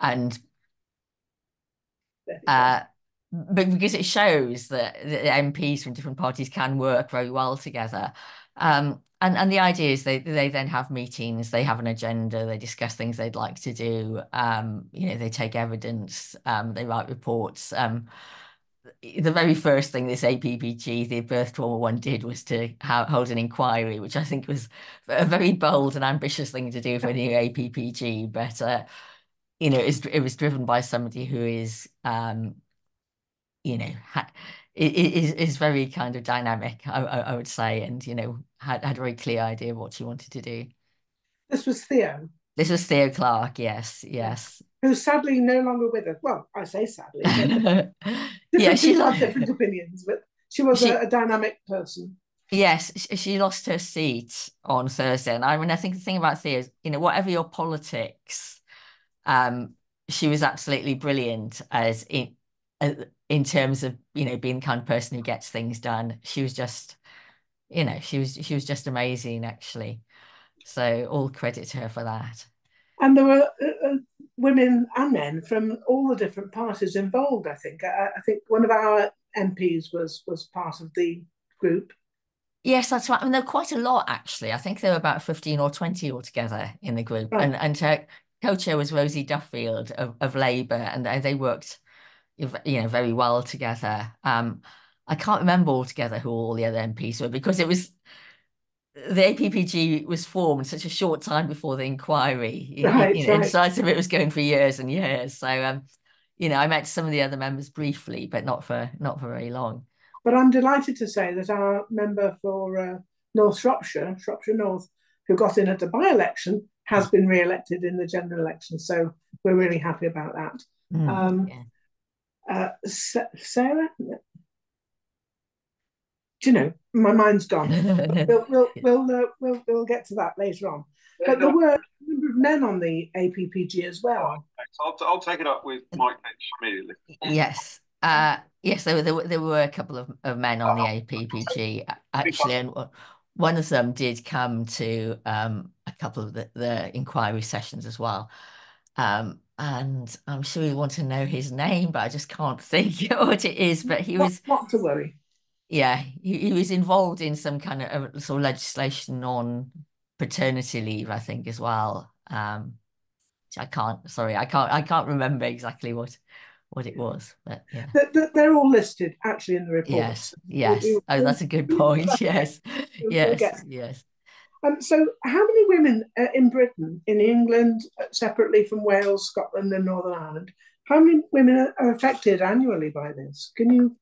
And There you go. uh, but because it shows that the MPs from different parties can work very well together. And the idea is they then have meetings, they have an agenda, they discuss things they'd like to do. They take evidence, they write reports. The very first thing this APPG, the birth trauma one, did was to hold an inquiry, which I think was a very bold and ambitious thing to do for a new APPG. But it was driven by somebody who is you know, is very kind of dynamic, I would say, and had a very clear idea of what she wanted to do. This was Theo. This was Theo Clark, yes, Yeah. yes. Who's sadly no longer with us. Well, I say sadly, but Yeah, different people have different opinions, but she was she a dynamic person. yes, she lost her seat on Thursday, and I think the thing about Theo is, whatever your politics, um, she was absolutely brilliant uh, in terms of being the kind of person who gets things done. She was just she was just amazing, actually. So all credit to her for that. And there were women and men from all the different parties involved, I think. I think one of our MPs was part of the group. Yes, that's right. I mean, there were quite a lot, actually. I think there were about 15 or 20 altogether in the group. Right. And her co-chair was Rosie Duffield of Labour, and they worked, very well together. I can't remember altogether who all the other MPs were because it was the APPG was formed such a short time before the inquiry. Right, And right. some of it was going for years and years. So, I met some of the other members briefly, but not for very long. But I'm delighted to say that our member for North Shropshire, Shropshire North, who got in at the by-election, has been re-elected in the general election. So we're really happy about that. Um, Yeah. Sarah, do you know, my mind's gone. But we'll get to that later on. But there were a number of men on the APPG as well. I'll take it up with Mike immediately. Yes. Yes, there were a couple of men on the APPG actually, and one of them did come to a couple of the inquiry sessions as well. And I'm sure you want to know his name, but I just can't think what it is. But he Not, was, not to worry. yeah, he was involved in some kind of sort of legislation on paternity leave, I think, as well. Sorry, I can't remember exactly what it was, but yeah. They're all listed actually in the reports. Yes, yes. Oh, that's a good point. Yes, We'll yes, get. yes. So, how many women in Britain, in England, separately from Wales, Scotland, and Northern Ireland, how many women are affected annually by this? Can you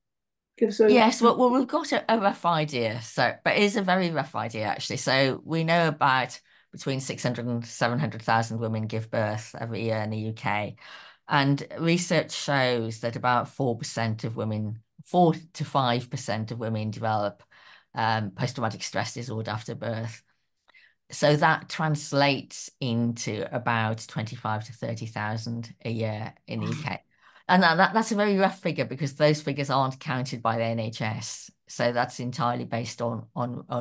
give us a? Yes, well, we've got a rough idea. So, but it is a very rough idea, actually. So we know about between 600 and 700,000 women give birth every year in the UK. And research shows that about 4% of women, 4 to 5% of women develop post-traumatic stress disorder after birth. So that translates into about 25 to 30,000 a year in the UK. And that's a very rough figure because those figures aren't counted by the NHS. So that's entirely based on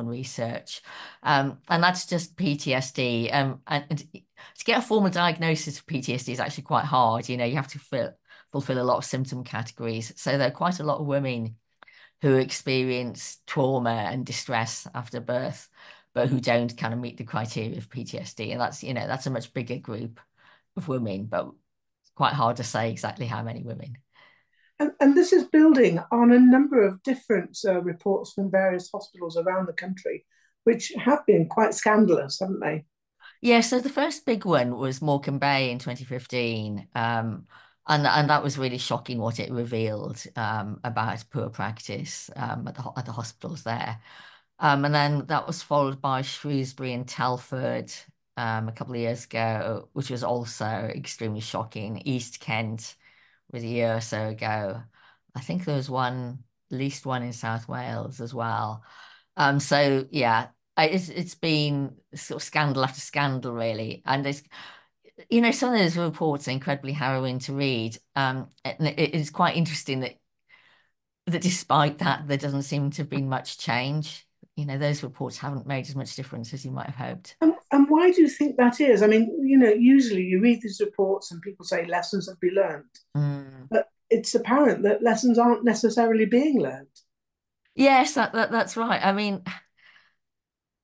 research. And that's just PTSD. And to get a formal diagnosis of PTSD is actually quite hard. You have to fulfill a lot of symptom categories. So there are quite a lot of women who experience trauma and distress after birth, but who don't kind of meet the criteria of PTSD. And that's a much bigger group of women, but it's quite hard to say exactly how many women. And this is building on a number of different reports from various hospitals around the country, which have been quite scandalous, haven't they? Yeah, so the first big one was Morecambe Bay in 2015. And that was really shocking what it revealed about poor practice at the hospitals there. And then that was followed by Shrewsbury and Telford a couple of years ago, which was also extremely shocking. East Kent was a year or so ago. I think there was at least one in South Wales as well. So yeah, it's been sort of scandal after scandal, really. And some of those reports are incredibly harrowing to read. And it is quite interesting that despite that, there doesn't seem to have been much change. those reports haven't made as much difference as you might have hoped. And why do you think that is? I mean, usually you read these reports and people say lessons have been learned, but it's apparent that lessons aren't necessarily being learned. Yes, that's right. I mean,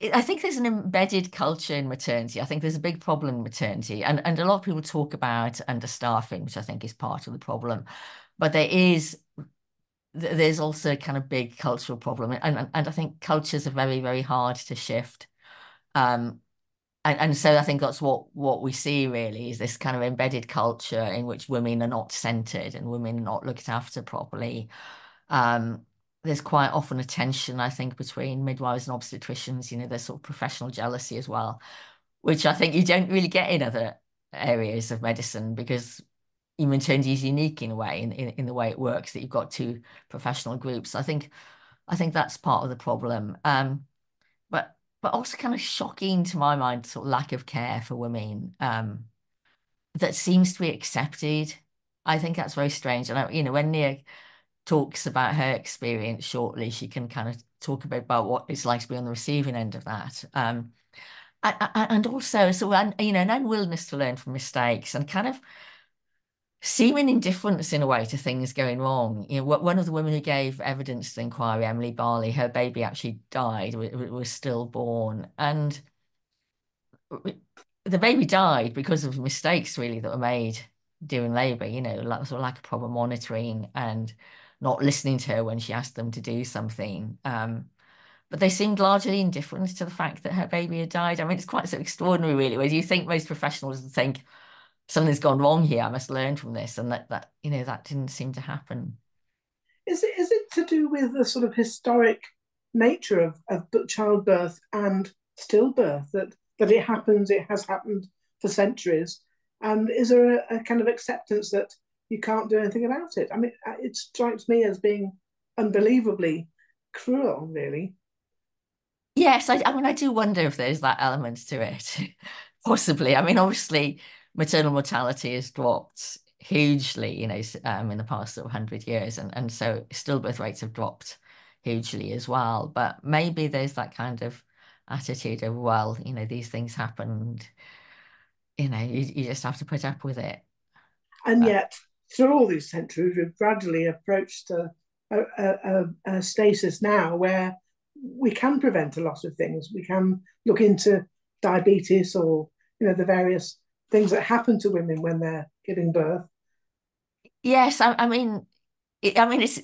I think there's an embedded culture in maternity. I think there's a big problem in maternity, and a lot of people talk about understaffing, which I think is part of the problem. But there's also a kind of big cultural problem, and I think cultures are very, very hard to shift. Um, and so I think that's what we see really is this kind of embedded culture in which women are not centered and women are not looked after properly. Um, there's quite often a tension, I think, between midwives and obstetricians. There's sort of professional jealousy as well, which I think you don't really get in other areas of medicine because maternity is unique in a way, in the way it works, that you've got two professional groups. I think that's part of the problem. But also kind of shocking to my mind, sort of lack of care for women, that seems to be accepted. I think that's very strange. And when Nia talks about her experience shortly, she can kind of talk a bit about what it's like to be on the receiving end of that. And also, an unwillingness to learn from mistakes and kind of seeming indifference in a way to things going wrong. One of the women who gave evidence to the inquiry, Emily Barley, her baby actually died, was stillborn, and the baby died because of mistakes really that were made during labour, sort of lack of proper monitoring and not listening to her when she asked them to do something. But they seemed largely indifferent to the fact that her baby had died. I mean, it's quite so extraordinary, really, where you think most professionals would think something's gone wrong here, I must learn from this, and that that didn't seem to happen. Is it to do with the sort of historic nature of childbirth and stillbirth that it has happened for centuries? And is there a kind of acceptance that you can't do anything about it? I mean, it strikes me as being unbelievably cruel, really. Yes, I mean, I do wonder if there's that element to it. Possibly. I mean, obviously, maternal mortality has dropped hugely, in the past sort of 100 years. And so stillbirth rates have dropped hugely as well. But maybe there's that kind of attitude of, well, these things happened, you just have to put up with it. And But yet, through all these centuries, we've gradually approached a status now where we can prevent a lot of things. We can look into diabetes or the various things that happen to women when they're giving birth. yes, I mean, it's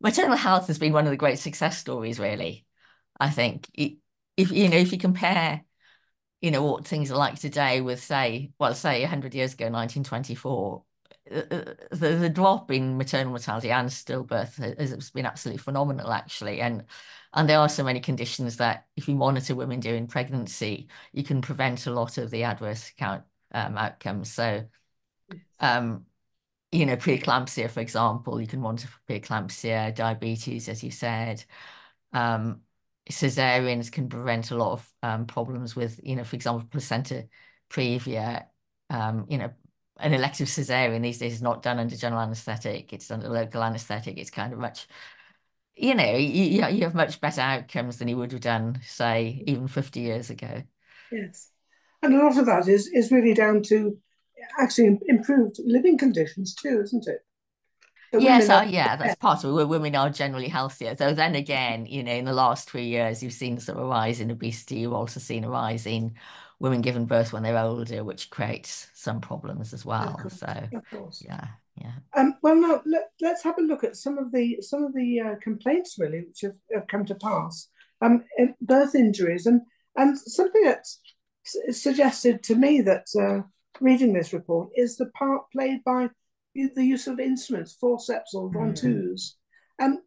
maternal health has been one of the great success stories, really. I think if you compare, what things are like today with say 100 years ago, 1924, the drop in maternal mortality and stillbirth has been absolutely phenomenal, actually. And there are so many conditions that if you monitor women during pregnancy, you can prevent a lot of the adverse outcomes. So, um, preeclampsia, for example, you can monitor for preeclampsia, diabetes, as you said. Um, Cesareans can prevent a lot of problems with, for example, placenta previa. An elective cesarean these days is not done under general anaesthetic. It's under local anaesthetic. It's kind of much, you have much better outcomes than you would have done, say, even 50 years ago. Yes. And a lot of that is really down to actually improved living conditions too, isn't it? The Yes, women are, yeah, that's part of it. Women are generally healthier. Though then again, in the last 3 years, you've seen sort of a rise in obesity. You've also seen a rise in women giving birth when they're older, which creates some problems as of well. course, So, of course. yeah, yeah. Well, now let's have a look at some of the complaints really which have come to pass. Birth injuries and something that's suggested to me that reading this report is the part played by the use of instruments, forceps or Mm. ventouses.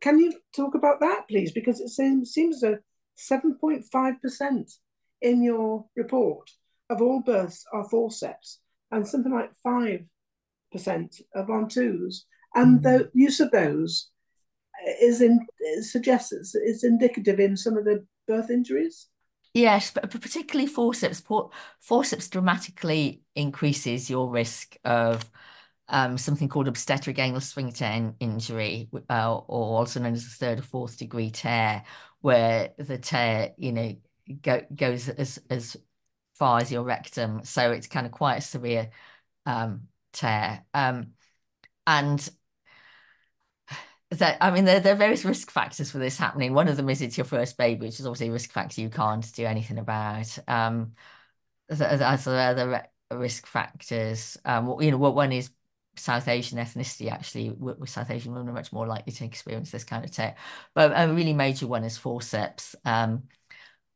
Can you talk about that, please? Because it seems that 7.5% in your report of all births are forceps, and something like 5% of ventouses, and Mm. the use of those suggests it's indicative in some of the birth injuries. Yes, but particularly forceps. Forceps dramatically increases your risk of something called obstetric anal sphincter injury, or also known as a third or fourth degree tear, where the tear, goes as far as your rectum. So it's kind of quite a severe tear. And that, I mean, there are various risk factors for this happening. One of them is it's your first baby, which is obviously a risk factor you can't do anything about. As there are other risk factors, what one is South Asian ethnicity. Actually, with South Asian women are much more likely to experience this kind of tear. But a really major one is forceps. And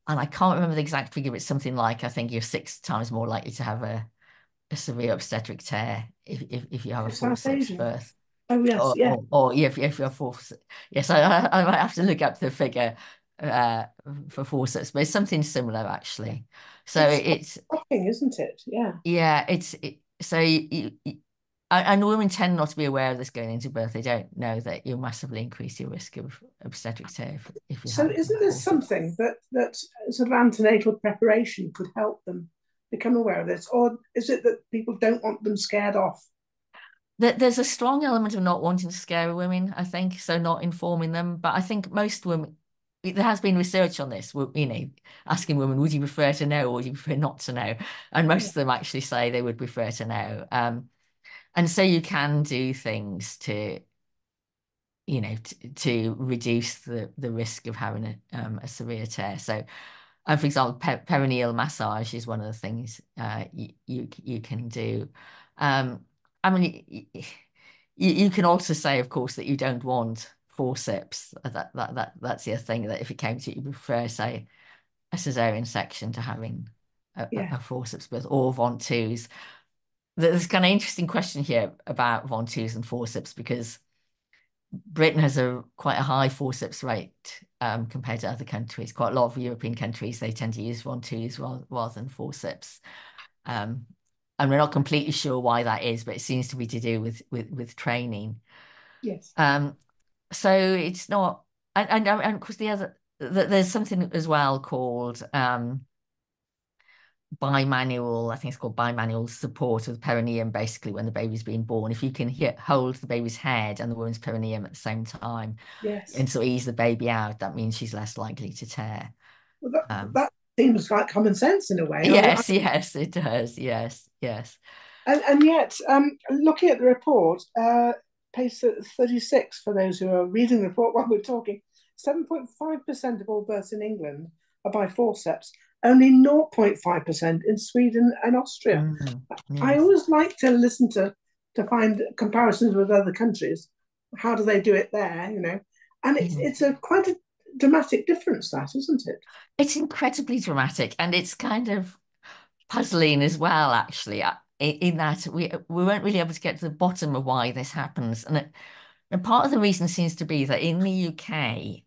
I can't remember the exact figure, but it's something like, I think you're 6 times more likely to have a severe obstetric tear if you have a South forceps Asian. birth. Oh yes, yeah. Or yeah, if you're forceps. Yes, I might have to look up the figure uh, for forceps, but it's something similar actually. So It's it's shocking, isn't it? Yeah. yeah, so and women tend not to be aware of this going into birth. They don't know that you'll massively increase your risk of obstetric tear if you So have isn't this forceps. something that sort of antenatal preparation could help them become aware of this, or is it that people don't want them scared off? There's a strong element of not wanting to scare women, I think, so not informing them. But I think most women, there has been research on this, asking women, would you prefer to know or would you prefer not to know? And most Yeah. of them actually say they would prefer to know. And so you can do things to reduce the risk of having a severe tear. So, for example, perineal massage is one of the things you can do. Um, I mean, you can also say, of course, that you don't want forceps. That's the thing, that if it came to it, you prefer, say, a cesarean section to having Yeah. a forceps birth, or Von-2s. There's kind of interesting question here about Von-2s and forceps, because Britain has quite a high forceps rate compared to other countries. Quite a lot of European countries, they tend to use Von-2s rather than forceps. Um, and we're not completely sure why that is, but it seems to be to do with training. Yes. So it's not, and of course there's something as well called bimanual, I think it's called bimanual support of the perineum, basically when the baby's being born. If you can hold the baby's head and the woman's perineum at the same time Yes. and so ease the baby out, that means she's less likely to tear. Well, Um, that seems like common sense in a way. yes, it does. Yes. And yet, looking at the report, page 36, for those who are reading the report while we're talking, 7.5% of all births in England are by forceps, only 0.5% in Sweden and Austria. I Yes. always like to listen to find comparisons with other countries. How do they do it there, And it's, Yeah. it's a quite a dramatic difference, that, isn't it? It's incredibly dramatic, and it's kind of puzzling as well, actually, in that we weren't really able to get to the bottom of why this happens. And part of the reason seems to be that in the UK,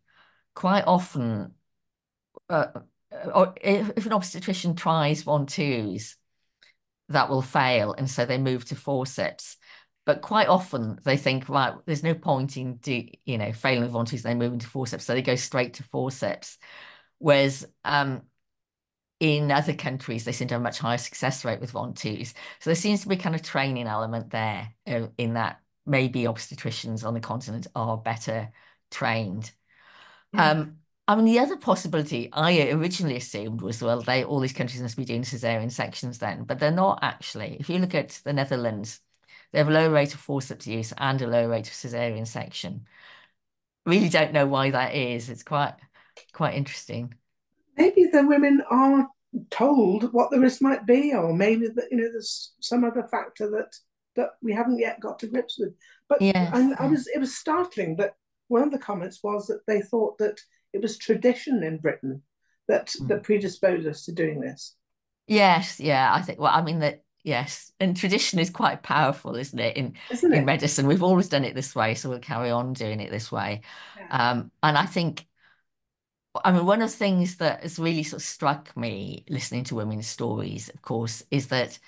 quite often, uh, or if an obstetrician tries Von-2s, that will fail, and so they move to forceps. But quite often they think, right, there's no point in failing with Von-2s, they move into forceps, so they go straight to forceps. Whereas in other countries, they seem to have a much higher success rate with Von-2s. So there seems to be kind of training element there, in that maybe obstetricians on the continent are better trained. Yeah. I mean, the other possibility I originally assumed was, well, all these countries must be doing cesarean sections then, but they're not actually. If you look at the Netherlands, they have a low rate of forceps use and a low rate of cesarean section. Really don't know why that is. It's quite interesting. Maybe the women are told what the risk might be, or maybe that there's some other factor that we haven't yet got to grips with. But Yes, I was it was startling that one of the comments was that they thought that it was tradition in Britain that mm. predisposed us to doing this, Yes, yeah. I think. Well, I mean that. Yes, and tradition is quite powerful, isn't it? In isn't in it? medicine, we've always done it this way, so we'll carry on doing it this way. Yeah. And I think. I mean, one of the things that has really sort of struck me listening to women's stories, of course, is that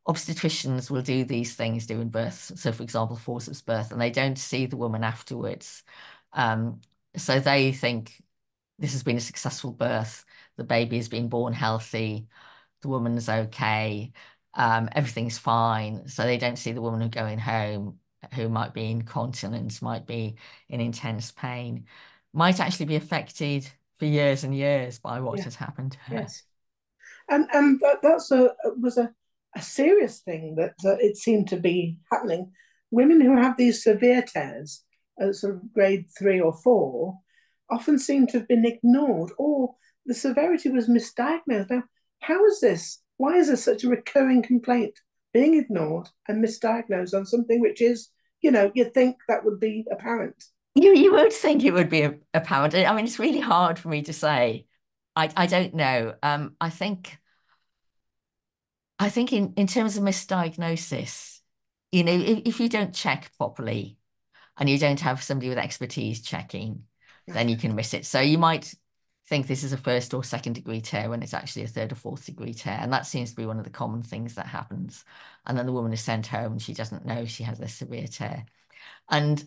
obstetricians will do these things during birth. So, for example, forceps birth, and they don't see the woman afterwards. Um, so they think this has been a successful birth. The baby has been born healthy. The woman's okay. Everything's fine. So they don't see the woman who going home, who might be incontinent, might be in intense pain, might actually be affected for years and years by what Yeah. has happened to her. Yes. And that's a serious thing that it seemed to be happening. Women who have these severe tears, sort of grade 3 or 4, often seem to have been ignored, or the severity was misdiagnosed. Now, how is this? Why is there such a recurring complaint being ignored and misdiagnosed on something which is, you'd think that would be apparent? You would think it would be apparent. I mean, it's really hard for me to say. I don't know. I think in terms of misdiagnosis, if you don't check properly and you don't have somebody with expertise checking, then you can miss it. So you might think this is a first or second degree tear when it's actually a third or fourth degree tear. And that seems to be one of the common things that happens. And then the woman is sent home and she doesn't know she has this severe tear. And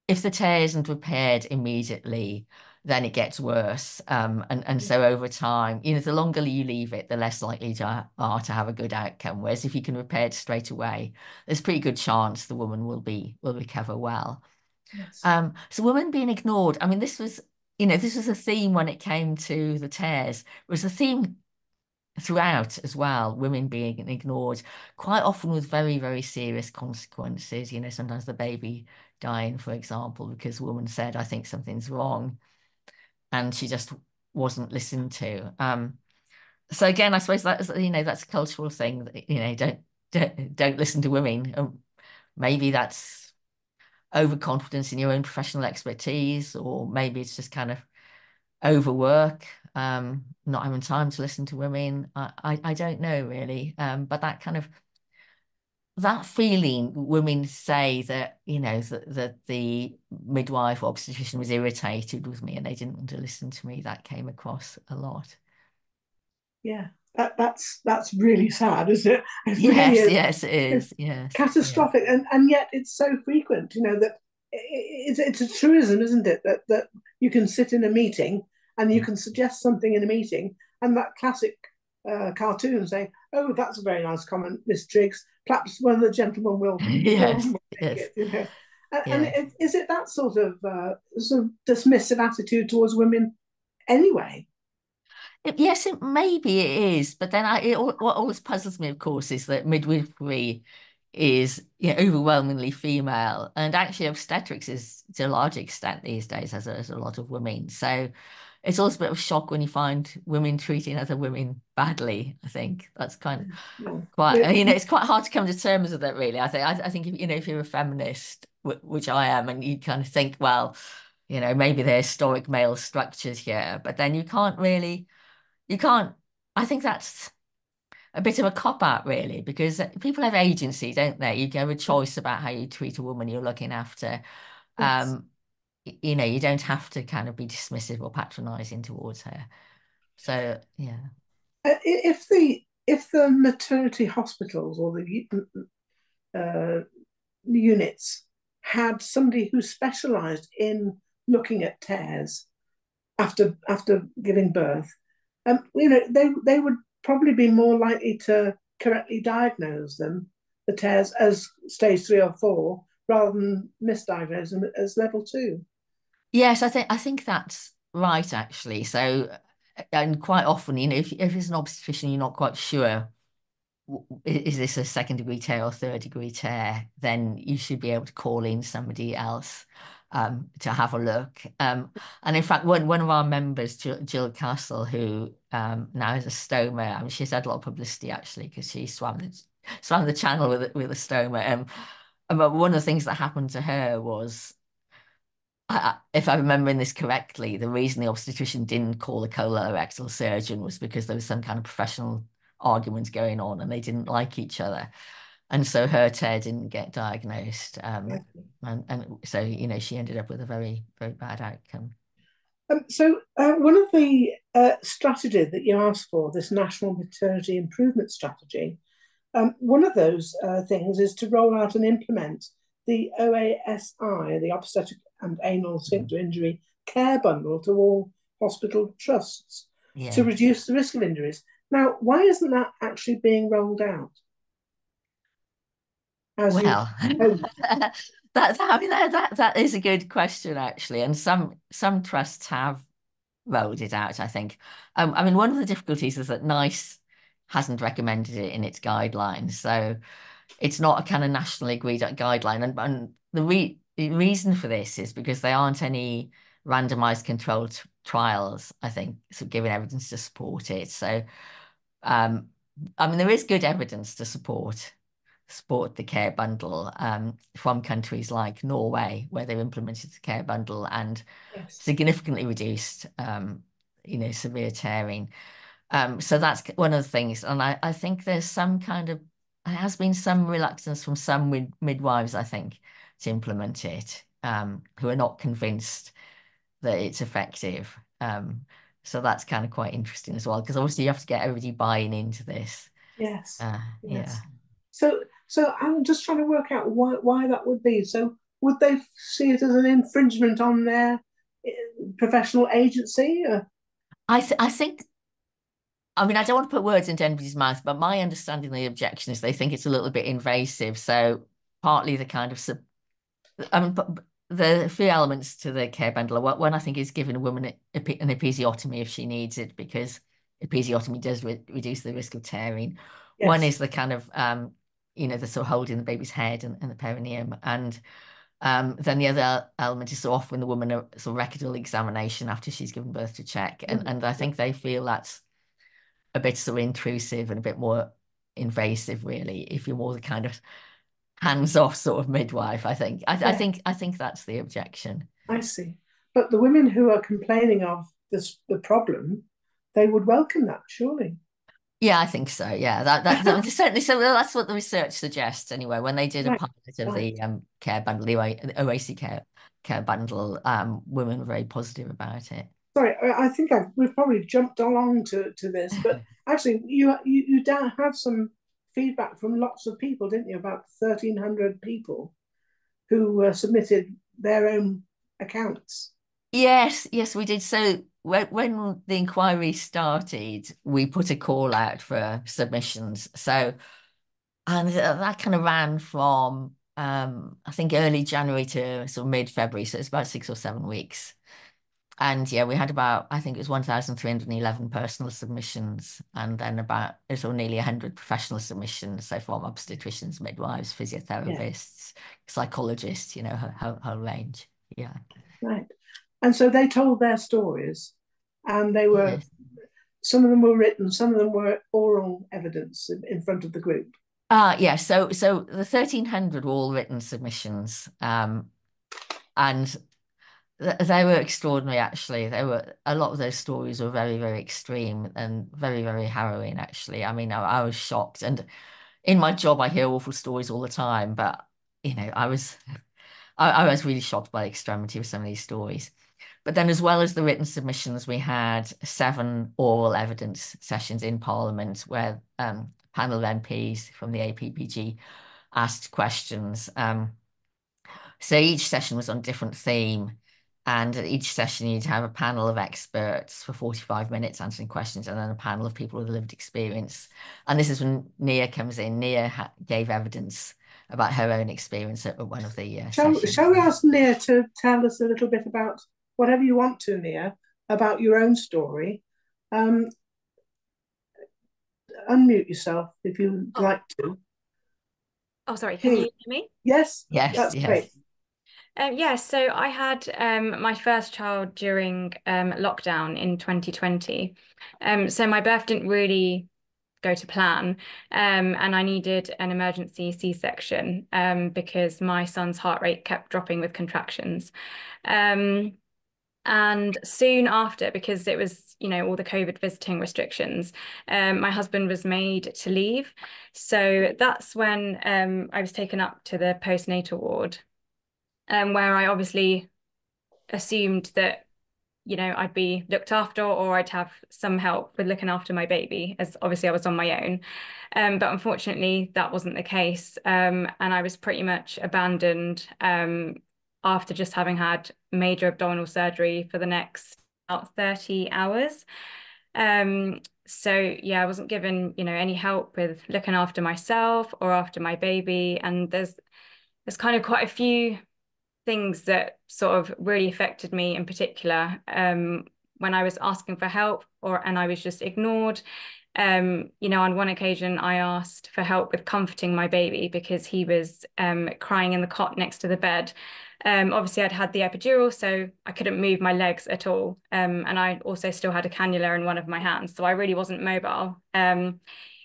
if the tear isn't repaired immediately, then it gets worse. And so over time, the longer you leave it, the less likely to are to have a good outcome. Whereas if you can repair it straight away, there's a pretty good chance the woman will recover well. Yes. So women being ignored. I mean, this was a theme when it came to the tears. It was a theme throughout as well, women being ignored, quite often with very, very serious consequences. Sometimes the baby dying, for example, because a woman said, I think something's wrong, and she just wasn't listened to. So again, I suppose that's a cultural thing that, don't listen to women. Maybe that's overconfidence in your own professional expertise, or maybe it's just kind of overwork, not having time to listen to women. I don't know really. But that feeling, women say that, that the midwife or obstetrician was irritated with me and they didn't want to listen to me. That came across a lot. Yeah, that's really sad, isn't it? It really Yes, is. yes, it It's is. Yes, yeah. catastrophic, and yet it's so frequent. That it's a truism, isn't it? That you can sit in a meeting and you can suggest something in a meeting, and that classic cartoon saying, "Oh, that's a very nice comment, Miss Triggs. Perhaps one of the gentlemen will Yes, take yes, it." And yes. is it that sort of dismissive attitude towards women anyway? Yes, maybe it is, but then what always puzzles me, of course, is that midwifery is overwhelmingly female, and actually obstetrics is to a large extent these days has a lot of women. So it's also a bit of a shock when you find women treating other women badly. I think that's kind of quite, Yeah. it's quite hard to come to terms with it, really. I think if you're a feminist, which I am, and you kind of think, well, maybe there's historic male structures here, but then you can't. I think that's a bit of a cop out, really, because people have agency, don't they? You have a choice about how you treat a woman you're looking after. Yes. Um, you don't have to kind of be dismissive or patronizing towards her. So, yeah. If the maternity hospitals or the units had somebody who specialised in looking at tears after giving birth, they would probably be more likely to correctly diagnose the tears as stage 3 or 4 rather than misdiagnose them as level 2. Yes, I think that's right, actually. So, and quite often, if it's an obstetrician, you're not quite sure, is this a second degree tear or third degree tear, then you should be able to call in somebody else to have a look. And in fact, one of our members, Jill Castle, who now has a stoma, I mean, she's had a lot of publicity actually because she swam the channel with a stoma. But one of the things that happened to her was, if I'm remembering this correctly, the reason the obstetrician didn't call a colorectal surgeon was because there was some kind of professional argument going on and they didn't like each other. And so her tear didn't get diagnosed. And so, she ended up with a very, very bad outcome. So one of the strategies that you asked for, this National Maternity Improvement Strategy, one of those things is to roll out and implement the OASI, the Obstetric and Anal Sphincter Injury Care Bundle, to all hospital trusts to Yeah. reduce the risk of injuries. Now, why isn't that actually being rolled out as you Well, hoped? I mean, that is a good question, actually. And some trusts have rolled it out, I think. I mean, one of the difficulties is that NICE hasn't recommended it in its guidelines. So it's not a kind of nationally agreed guideline. And the reason for this is because there aren't any randomized controlled trials, I think, so giving evidence to support it. So, um, I mean, there is good evidence to support the care bundle from countries like Norway, where they've implemented the care bundle and Yes. significantly reduced, severe tearing. So that's one of the things. And I think there's there has been some reluctance from some midwives, I think, to implement it, who are not convinced that it's effective. So that's kind of quite interesting as well, because obviously you have to get everybody buying into this. Yes. Yeah. Yes. So I'm just trying to work out why that would be. So would they see it as an infringement on their eh, professional agency? I think, I mean, I don't want to put words into anybody's mouth, but my understanding of the objection is they think it's a little bit invasive. So partly the kind of but the three elements to the care bundle. One I think is giving a woman an episiotomy if she needs it, because episiotomy does reduce the risk of tearing. One Yes. is the kind of the sort of holding the baby's head and the perineum, and then the other element is sort of offering the woman a sort of rectal examination after she's given birth to check, and I think they feel that's a bit sort of intrusive and a bit more invasive, really, if you're more the kind of hands-off sort of midwife, I think. Yeah, I think that's the objection. I see. But the women who are complaining of the problem, they would welcome that, surely. Yeah, I think so. Yeah, that certainly. So that's what the research suggests anyway. When they did a Right, pilot of right. the care bundle, the OAC care bundle, women were very positive about it. Sorry, I think we've probably jumped along to this, but actually, you have some feedback from lots of people, didn't you? About 1,300 people who submitted their own accounts. Yes, we did. So when the inquiry started, we put a call out for submissions. So and that kind of ran from I think early January to sort of mid-February. So it's about 6 or 7 weeks. And yeah, we had about, I think it was 1,311 personal submissions, and then about sort of nearly 100 professional submissions. So from obstetricians, midwives, Yeah, physiotherapists, psychologists, whole range. Yeah. right. And so they told their stories, and Yes. some of them were written, some of them were oral evidence in front of the group. Yeah, so the 1,300 were all written submissions. And they were extraordinary, actually. They were a lot of those stories were very, very extreme and very, very harrowing, actually. I mean, I was shocked. And in my job, I hear awful stories all the time, but I was really shocked by the extremity of some of these stories. But then, as well as the written submissions, we had 7 oral evidence sessions in Parliament where a panel of MPs from the APPG asked questions. So each session was on a different theme. And at each session, you'd have a panel of experts for 45 minutes answering questions, and then a panel of people with lived experience. And this is when Nia comes in. Nia gave evidence about her own experience at one of the Shall sessions. we ask Nia to tell us a little bit about whatever you want to, Nia, about your own story? Um, Unmute yourself if you'd Oh, like to. oh, sorry. Can you Hey, hear me? yes, Yes, that's great. yes. Yeah, so I had my first child during lockdown in 2020. So my birth didn't really go to plan, and I needed an emergency C-section because my son's heart rate kept dropping with contractions. And soon after, because it was, all the COVID visiting restrictions, my husband was made to leave. So that's when I was taken up to the postnatal ward, where I obviously assumed that, I'd be looked after or I'd have some help with looking after my baby, as obviously I was on my own. But unfortunately, that wasn't the case. And I was pretty much abandoned after just having had major abdominal surgery for the next about 30 hours. So yeah, I wasn't given, any help with looking after myself or after my baby. And there's kind of quite a few things that sort of really affected me in particular. when I was asking for help and I was just ignored. You know, on one occasion I asked for help with comforting my baby because he was crying in the cot next to the bed. Obviously I'd had the epidural, so I couldn't move my legs at all. And I also still had a cannula in one of my hands, so I really wasn't mobile in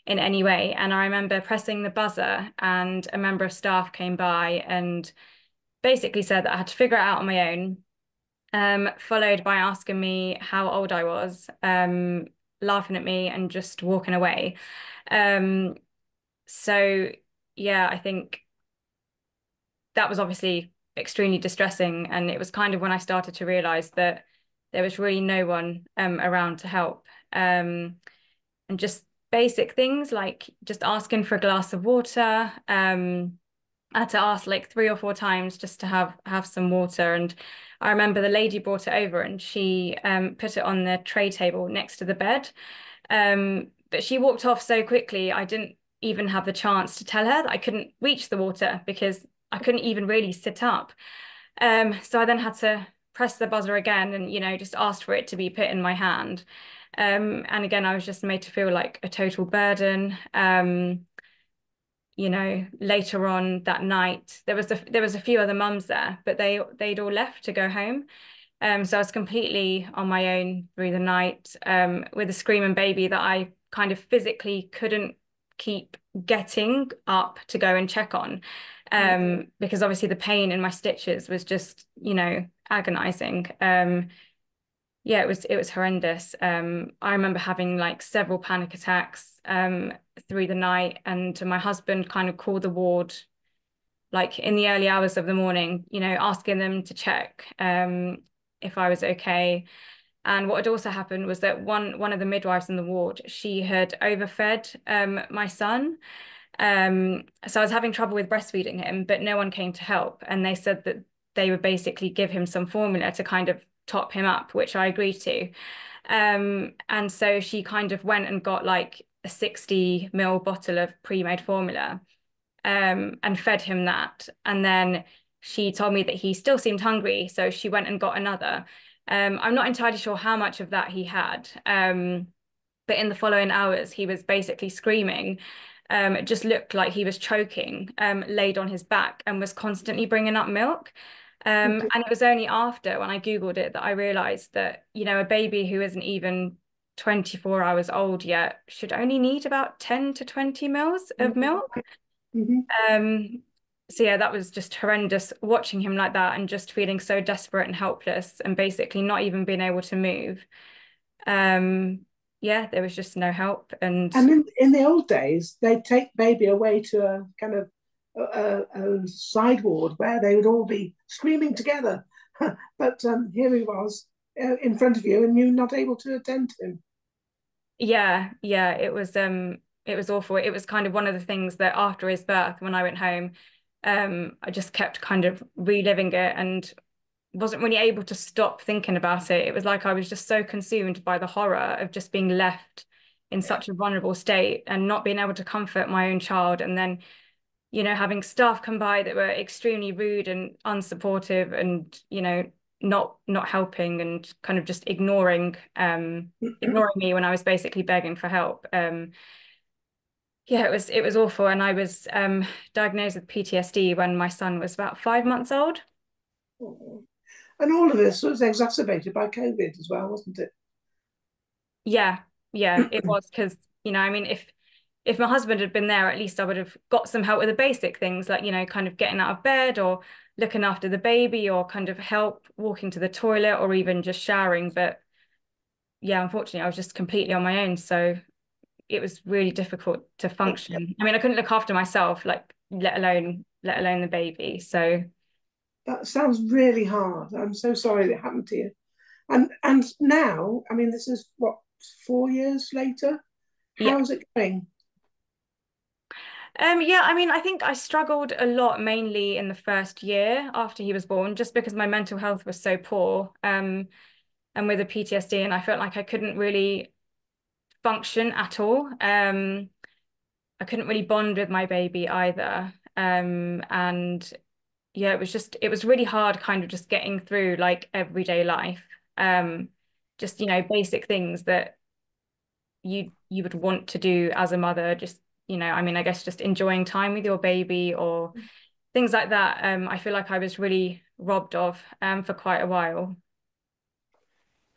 any way. And I remember pressing the buzzer and a member of staff came by and basically said that I had to figure it out on my own, followed by asking me how old I was, laughing at me and just walking away. Um, so yeah, I think that was obviously extremely distressing. And it was kind of when I started to realize that there was really no one around to help. And just basic things like just asking for a glass of water. I had to ask like 3 or 4 times just to have some water. And I remember the lady brought it over and she put it on the tray table next to the bed. But she walked off so quickly, I didn't even have the chance to tell her that I couldn't reach the water because I couldn't even really sit up. So I then had to press the buzzer again and, you know, just asked for it to be put in my hand. And again, I was just made to feel like a total burden. You know, later on that night, there was a few other mums there, but they'd all left to go home. So I was completely on my own through the night, with a screaming baby that I kind of physically couldn't keep getting up to go and check on, because obviously the pain in my stitches was just, you know, agonizing. Yeah, it was horrendous. I remember having like several panic attacks through the night, and my husband kind of called the ward like in the early hours of the morning, you know, asking them to check if I was okay. And what had also happened was that one of the midwives in the ward, she had overfed my son. So I was having trouble with breastfeeding him, but no one came to help. And they said that they would basically give him some formula to kind of top him up, which I agreed to. And so she kind of went and got like a 60 ml bottle of pre-made formula, and fed him that. And then she told me that he still seemed hungry, so she went and got another. I'm not entirely sure how much of that he had, but in the following hours, he was basically screaming. It just looked like he was choking, laid on his back and was constantly bringing up milk. And it was only after when I Googled it that I realized that, you know, a baby who isn't even 24 hours old yet should only need about 10 to 20 mils of milk. Mm-hmm. So yeah, that was just horrendous watching him like that and just feeling so desperate and helpless and basically not even being able to move. Yeah, there was just no help. And in the old days, they'd take baby away to a kind of a side ward where they would all be screaming together. But here he was in front of you, and you not able to attend to him. yeah, it was awful. It was kind of one of the things that after his birth, when I went home, I just kept kind of reliving it and wasn't really able to stop thinking about it. It was like I was just so consumed by the horror of just being left in such a vulnerable state and not being able to comfort my own child. And then, you know, having staff come by that were extremely rude and unsupportive and, you know, not helping and kind of just ignoring me when I was basically begging for help. Yeah, it was awful. And I was diagnosed with PTSD when my son was about 5 months old. And all of this was exacerbated by COVID as well, wasn't it? Yeah, yeah, it was because, you know, I mean, if my husband had been there, at least I would have got some help with the basic things like, you know, kind of getting out of bed or looking after the baby or kind of help walking to the toilet or even just showering. But yeah, unfortunately, I was just completely on my own. So it was really difficult to function. I mean, I couldn't look after myself, like let alone the baby. So That sounds really hard. I'm so sorry that happened to you. And now, I mean, this is what, 4 years later? yeah. How's it going? Yeah, I mean, I think I struggled a lot mainly in the first year after he was born, just because my mental health was so poor, and with the PTSD, and I felt like I couldn't really function at all. I couldn't really bond with my baby either. And yeah, it was really hard kind of just getting through like everyday life. just, basic things that you would want to do as a mother. Just, I mean, I guess just enjoying time with your baby or things like that. I feel like I was really robbed of for quite a while.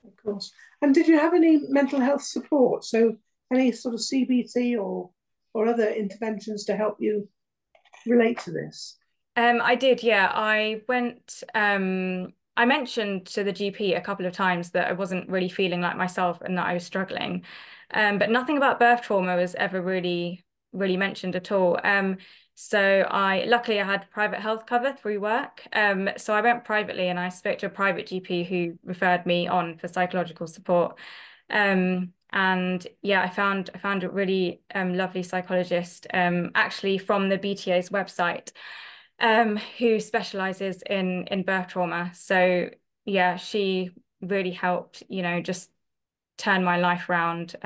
Of course. And did you have any mental health support? So any sort of CBT or other interventions to help you relate to this? I did, yeah. I mentioned to the GP a couple of times that I wasn't really feeling like myself and that I was struggling. But nothing about birth trauma was ever really mentioned at all. So luckily I had private health cover through work. So I went privately and I spoke to a private GP who referred me on for psychological support. And yeah, I found a really lovely psychologist, actually from the BTA's website, who specializes in birth trauma. So yeah, she really helped, just turn my life around.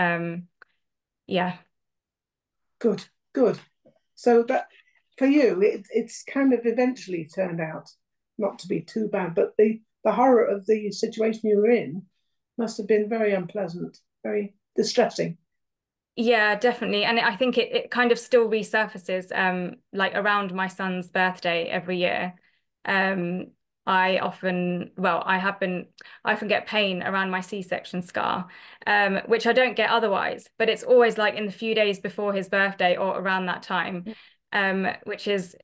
Yeah. Good. So that for you, it's kind of eventually turned out not to be too bad, but the horror of the situation you were in must have been very unpleasant, very distressing. Yeah, definitely. And I think it kind of still resurfaces like around my son's birthday every year. Um I often get pain around my C-section scar, which I don't get otherwise, but it's always like in the few days before his birthday or around that time, which is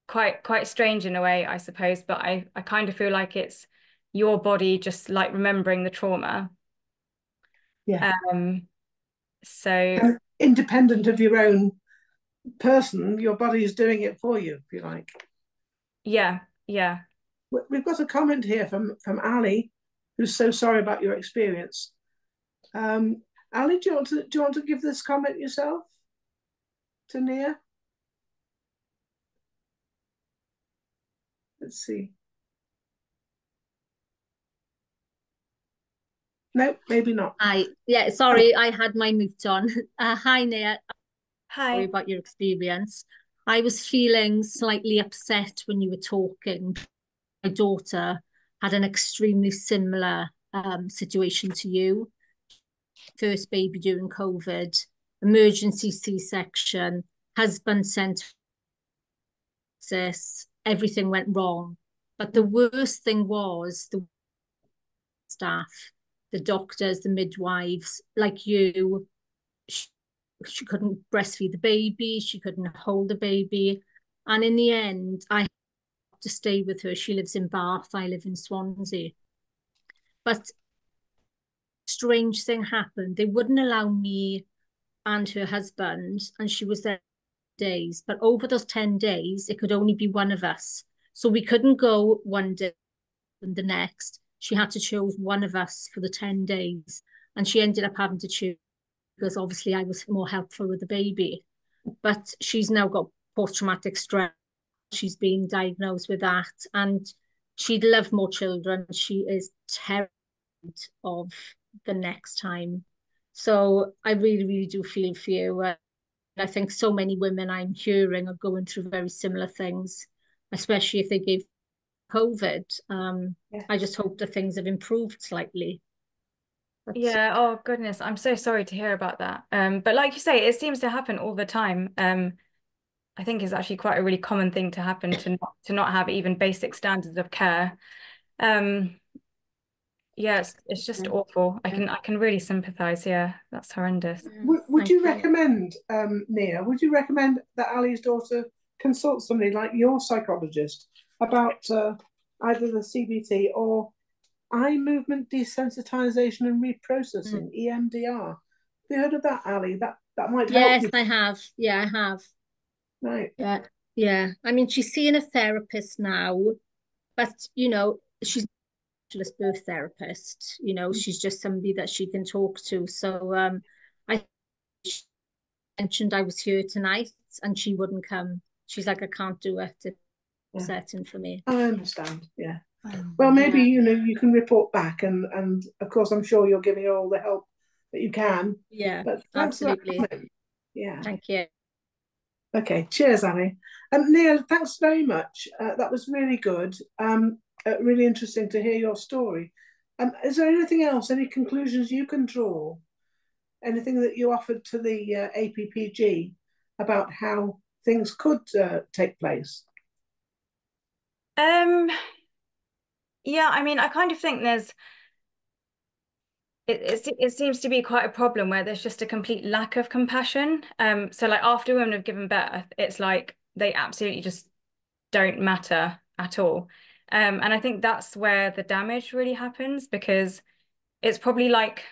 quite strange in a way, I suppose, but I kind of feel like it's your body just like remembering the trauma. Yeah. So And independent of your own person, your body is doing it for you, if you like. yeah. We've got a comment here from Ali, who's so sorry about your experience. Ali, do you want to give this comment yourself to Nia? Let's see. No, maybe not. Sorry, I had my mute on. Hi, Nia. Sorry Hi. about your experience. I was feeling slightly upset when you were talking. My daughter had an extremely similar situation to you. First baby during COVID, emergency C-section, husband sent sis, everything went wrong. But the worst thing was the staff, the doctors, the midwives, like you, she couldn't breastfeed the baby, she couldn't hold the baby. And in the end, I had to stay with her. She lives in Bath, I live in Swansea. But strange thing happened. They wouldn't allow me and her husband, and she was there days. But over those 10 days, it could only be one of us. So we couldn't go one day and the next. She had to choose one of us for the 10 days. And she ended up having to choose because obviously I was more helpful with the baby. But she's now got post-traumatic stress. She's been diagnosed with that. And she'd love more children. She is terrified of the next time. So I really, really do feel for you. I think so many women I'm hearing are going through very similar things, especially if they gave COVID. Yes. I just hope that things have improved slightly. Yeah, oh goodness, I'm so sorry to hear about that. But like you say, it seems to happen all the time. I think it's actually quite a really common thing to happen to not have even basic standards of care. Um, yeah, it's just awful. I can really sympathize. Yeah, that's horrendous. Would you recommend, Nia, would you recommend that Ali's daughter consult somebody like your psychologist about either the CBT or eye movement desensitization and reprocessing, EMDR? Have you heard of that, Ali? That might help Yes, you. I have. Yeah, I have. Right. Yeah. I mean, she's seeing a therapist now, but she's a birth therapist. She's just somebody that she can talk to. So I mentioned I was here tonight and she wouldn't come. She's like, I can't do it. It's upsetting for me. I understand. Yeah. Well, maybe you can report back, and of course, I'm sure you're giving her all the help that you can. Yeah, But thanks absolutely. for that comment. Yeah. Thank you. Okay. Cheers, Annie. Neil, thanks very much. That was really good. Really interesting to hear your story. Is there anything else, any conclusions you can draw? Anything that you offered to the APPG about how things could take place? Yeah, I mean, I kind of think it seems to be quite a problem where there's just a complete lack of compassion. So like after women have given birth, it's like they absolutely just don't matter at all. And I think that's where the damage really happens, because it's probably like,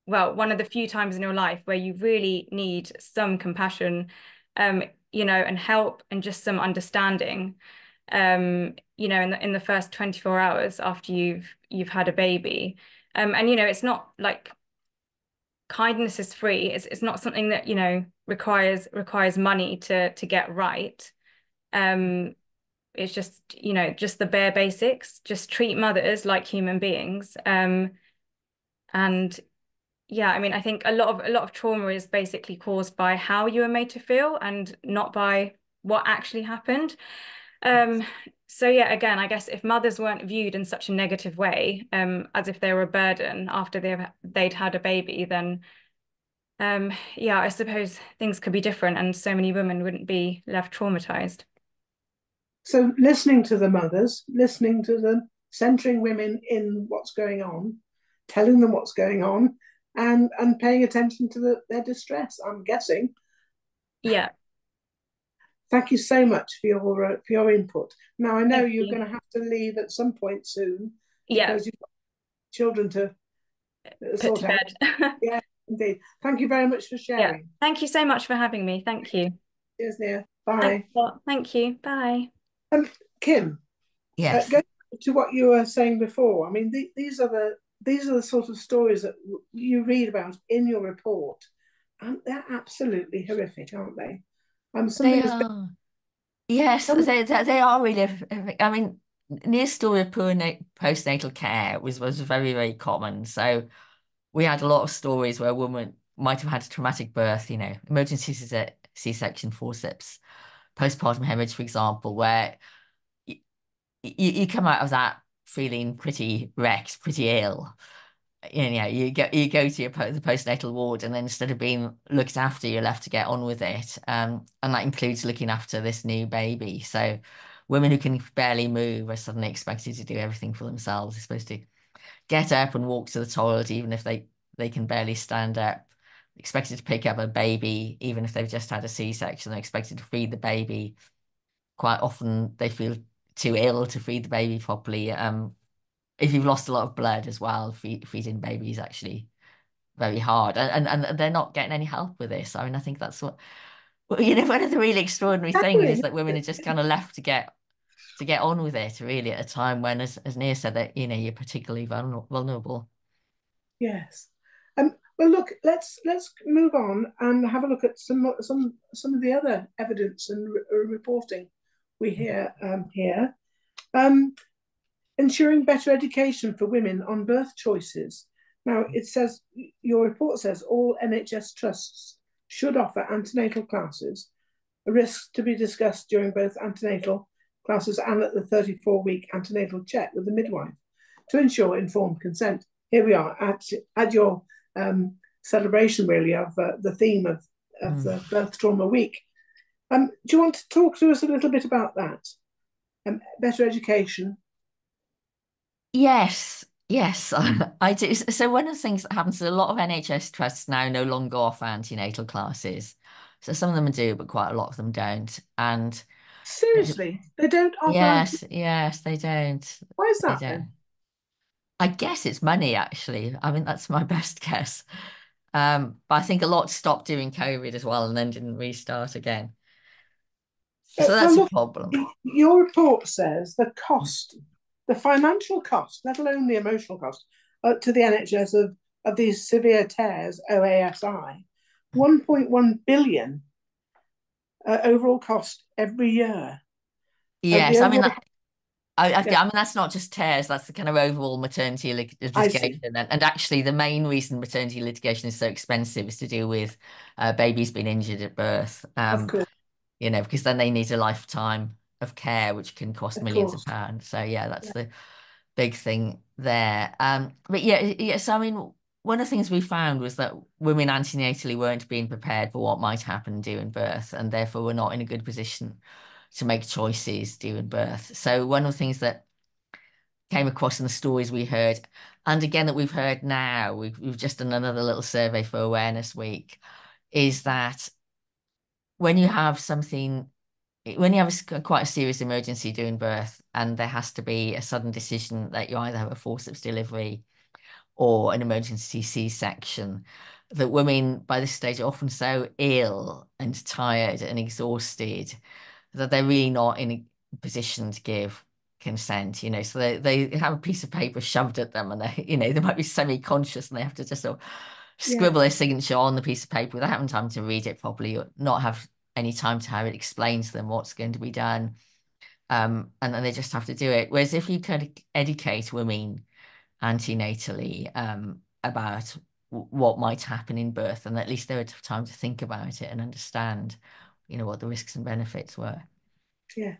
well, one of the few times in your life where you really need some compassion, and help and just some understanding, in the first 24 hours after you've had a baby. And it's not like kindness is free. It's not something that, requires money to get right. It's just the bare basics. Just treat mothers like human beings. And yeah, I mean, I think a lot of trauma is basically caused by how you were made to feel and not by what actually happened. Um, so yeah, again, I guess if mothers weren't viewed in such a negative way, as if they were a burden after they'd had a baby, then yeah, I suppose things could be different and so many women wouldn't be left traumatized. So listening to the mothers, listening to them, centering women in what's going on, telling them what's going on, and paying attention to their distress, I'm guessing. Yeah, Thank you so much for your input. Now I know thank you're you. going to have to leave at some point soon Yeah, because you've got children to put sort to out. bed. Yeah, indeed. Thank you very much for Yeah, sharing. thank you so much for having me. Thank you. Cheers, Nia. Thanks Bye. a lot. Thank you. Bye. Kim, Yes. go to what you were saying before. I mean, these are the sort of stories that you read about in your report, and they're absolutely horrific, aren't they? They Something has been. are. Yes, Tell me, they are really. I mean, near story of poor postnatal care was very, very common. So we had a lot of stories where a woman might have had a traumatic birth, emergency C-section, forceps, postpartum hemorrhage, for example, where you come out of that feeling pretty wrecked, pretty ill. You go to the postnatal ward, and then instead of being looked after, you're left to get on with it. And that includes looking after this new baby. So women who can barely move are suddenly expected to do everything for themselves. They're supposed to get up and walk to the toilet, even if they can barely stand up. Expected to pick up a baby, even if they've just had a C-section. They're expected to feed the baby. Quite often, they feel too ill to feed the baby properly. If you've lost a lot of blood as well, feeding babies actually very hard, and they're not getting any help with this. I mean, I think that's one of the really extraordinary things is staggering. that women are just kind of left to get on with it really at a time when, as Nia said, that you're particularly vulnerable. Yes. Well, look, let's move on and have a look at some of the other evidence and reporting we hear here. Um, Ensuring better education for women on birth choices. Now, it says your report says all NHS trusts should offer antenatal classes, risks to be discussed during both antenatal classes and at the 34-week antenatal check with the midwife to ensure informed consent. Here we are at your celebration, really, of the theme of the Birth Trauma Week. Do you want to talk to us a little bit about that? Better education. Yes, yes, I do. So one of the things that happens is a lot of NHS trusts now no longer offer antenatal classes. So some of them do, but quite a lot of them don't. And Seriously, they don't offer yes, yes, they don't. Why is They that then? don't. I guess it's money, actually. I mean, that's my best guess. But I think a lot stopped during COVID as well and then didn't restart again. So Well, that's a look, problem. your report says the cost, the financial cost, let alone the emotional cost, to the NHS of these severe tears, OASI, 1.1 billion overall cost every year. The Yes, I mean overall, that. I yeah, mean that's not just tears. That's the kind of overall maternity I see. litigation, and actually the main reason maternity litigation is so expensive is to do with babies being injured at birth. Of course, Because then they need a lifetime of care, which can cost of millions of course. pounds. So yeah, Yeah. big thing there. But yeah. So I mean, one of the things we found was that women antenatally weren't being prepared for what might happen during birth, and therefore were not in a good position to make choices during birth. So one of the things that came across in the stories we heard, and again that we've heard now, we've just done another little survey for Awareness Week, is that when you have something, when you have quite a serious emergency during birth, and there has to be a sudden decision that you either have a forceps delivery or an emergency C-section, that women by this stage are often so ill and tired and exhausted that they're really not in a position to give consent, so they have a piece of paper shoved at them, and they might be semi-conscious, and they have to just sort of scribble a signature on the piece of paper without having time to read it properly, or not have any time to have it explained to them what's going to be done. And then they just have to do it. Whereas if you could educate women antenatally about what might happen in birth, and at least they would have time to think about it and understand, what the risks and benefits were. Yeah.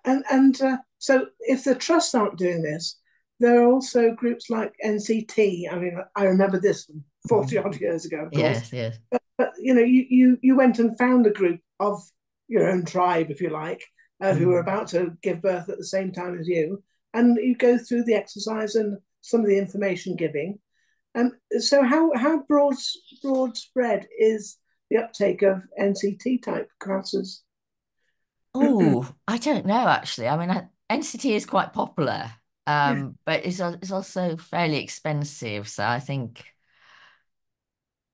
And so if the trusts aren't doing this, there are also groups like NCT. I mean, I remember this from 40 odd years ago, of course. Yes. But you went and found a group of your own tribe, if you like, who were about to give birth at the same time as you, and you go through the exercise and some of the information giving. And so how broad spread is the uptake of NCT type classes? Oh, I don't know actually. I mean, NCT is quite popular, but it's also fairly expensive. So I think,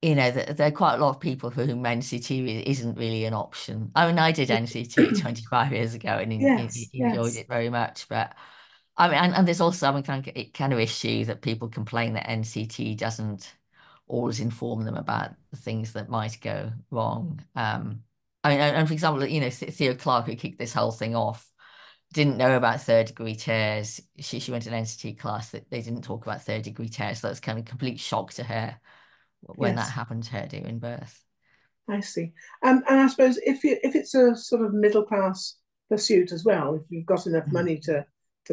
there are quite a lot of people for whom NCT isn't really an option. I mean, I did NCT 25 years ago and enjoyed Yes. it very much. But I mean, and there's also, I mean, kind of issue that people complain that NCT doesn't always inform them about the things that might go wrong. I mean, and for example, Theo Clark, who kicked this whole thing off, didn't know about third degree tears. She went to an NCT class that they didn't talk about third degree tears. So that's kind of a complete shock to her when that Yes. happened to her during birth. I see. And I suppose if it's a sort of middle class pursuit as well, if you've got enough money to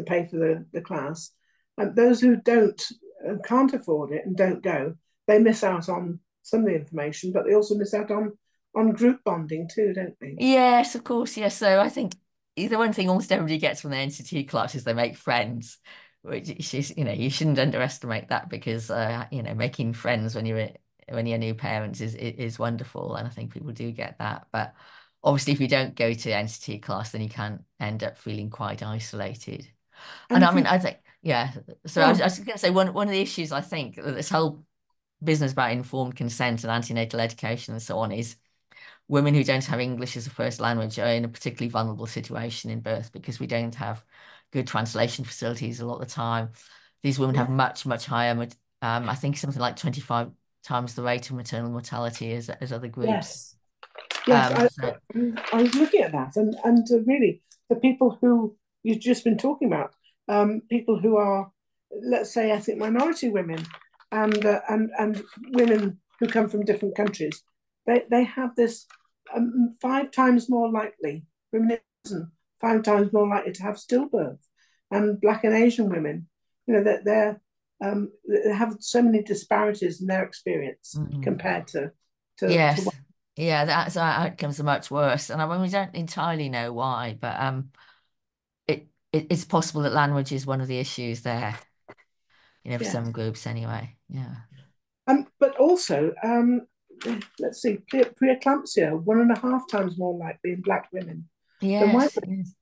pay for the class, and those who don't can't afford it and don't go, they miss out on some of the information, but they also miss out on group bonding too, don't they? Yes, of course. Yes. So I think the one thing almost everybody gets from the NCT class is they make friends, which is, you shouldn't underestimate that, because, making friends when you're new parents is wonderful. And I think people do get that. But obviously, if you don't go to NCT class, then you can end up feeling quite isolated. And And if I mean, you I think, yeah. So I was going to say, one of the issues I think that this whole business about informed consent and antenatal education and so on is women who don't have English as a first language are in a particularly vulnerable situation in birth, because we don't have good translation facilities a lot of the time. These women have much, much higher, I think something like 25 times the rate of maternal mortality as other groups. Yes, So I was looking at that, and really, the people who you've just been talking about, people who are, let's say, ethnic minority women, and women who come from different countries, they have this 5 times more likely, women in prison, 5 times more likely to have stillbirth, and Black and Asian women, that they have so many disparities in their experience compared to yes, yeah, that's our outcomes are much worse. And I mean, we don't entirely know why, but it's possible that language is one of the issues there, for yeah. some groups anyway. Yeah. But also, let's see, preeclampsia, 1.5 times more likely in Black women than white Yes, women, yes.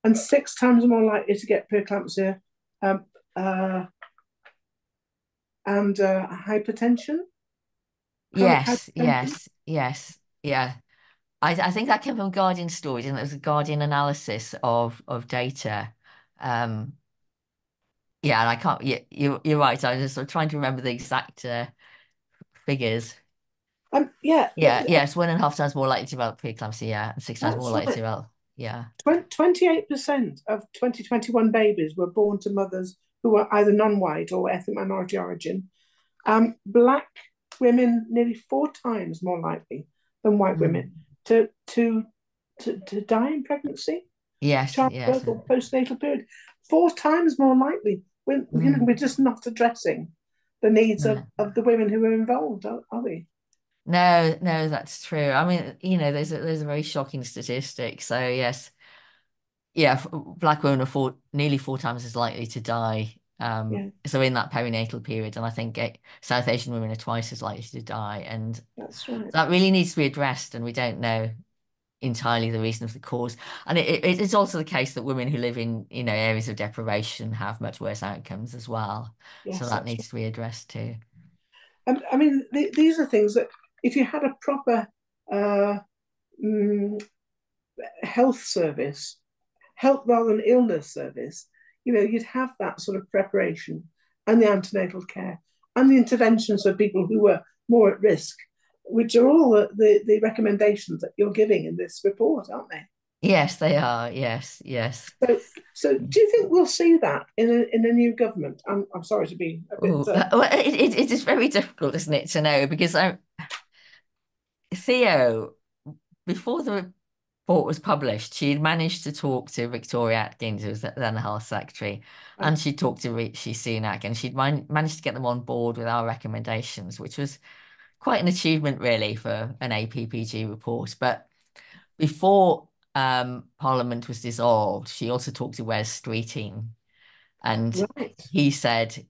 and 6 times more likely to get preeclampsia um, uh, and hypertension, chronic Yes, hypertension. yes. Yeah. I think that came from Guardian stories, and it was a Guardian analysis of data. Um, yeah, and I can't. You're right. I was just sort of trying to remember the exact figures. Yeah, Yeah, yes, 1.5 times more likely to develop preeclampsia. Yeah, and 6 times more that's likely to right. develop. Yeah. 28% of 2021 babies were born to mothers who were either non-white or ethnic minority origin. Black women nearly 4 times more likely than white women to die in pregnancy. Yes, yes. childbirth or postnatal period, 4 times more likely. We're just not addressing the needs No. of the women who are involved, are we? No, no, that's true. I mean, there's a very shocking statistic. So yes, yeah, black women are nearly 4 times as likely to die. Yeah, So in that perinatal period, and I think South Asian women are twice as likely to die, and that's right. that really needs to be addressed. And we don't know entirely the reason of the cause. And it is also the case that women who live in, areas of deprivation have much worse outcomes as well. So Yes, that that's needs to be addressed too. right. I mean, these are things that if you had a proper uh, mm, health service, health rather than illness service, you'd have that sort of preparation and the antenatal care and the interventions for people who were more at risk, which are all the recommendations that you're giving in this report, aren't they? Yes, they are. Yes, yes. So do you think we'll see that in a new government? I'm sorry to be a bit. Oh, well, it is very difficult, isn't it, to know because Theo, before the report was published, she'd managed to talk to Victoria Atkins, who was then the health secretary, and she talked to Rishi Sunak, and she'd managed to get them on board with our recommendations, which was quite an achievement, really, for an APPG report. But before Parliament was dissolved, she also talked to Wes Streeting, and Right. he said,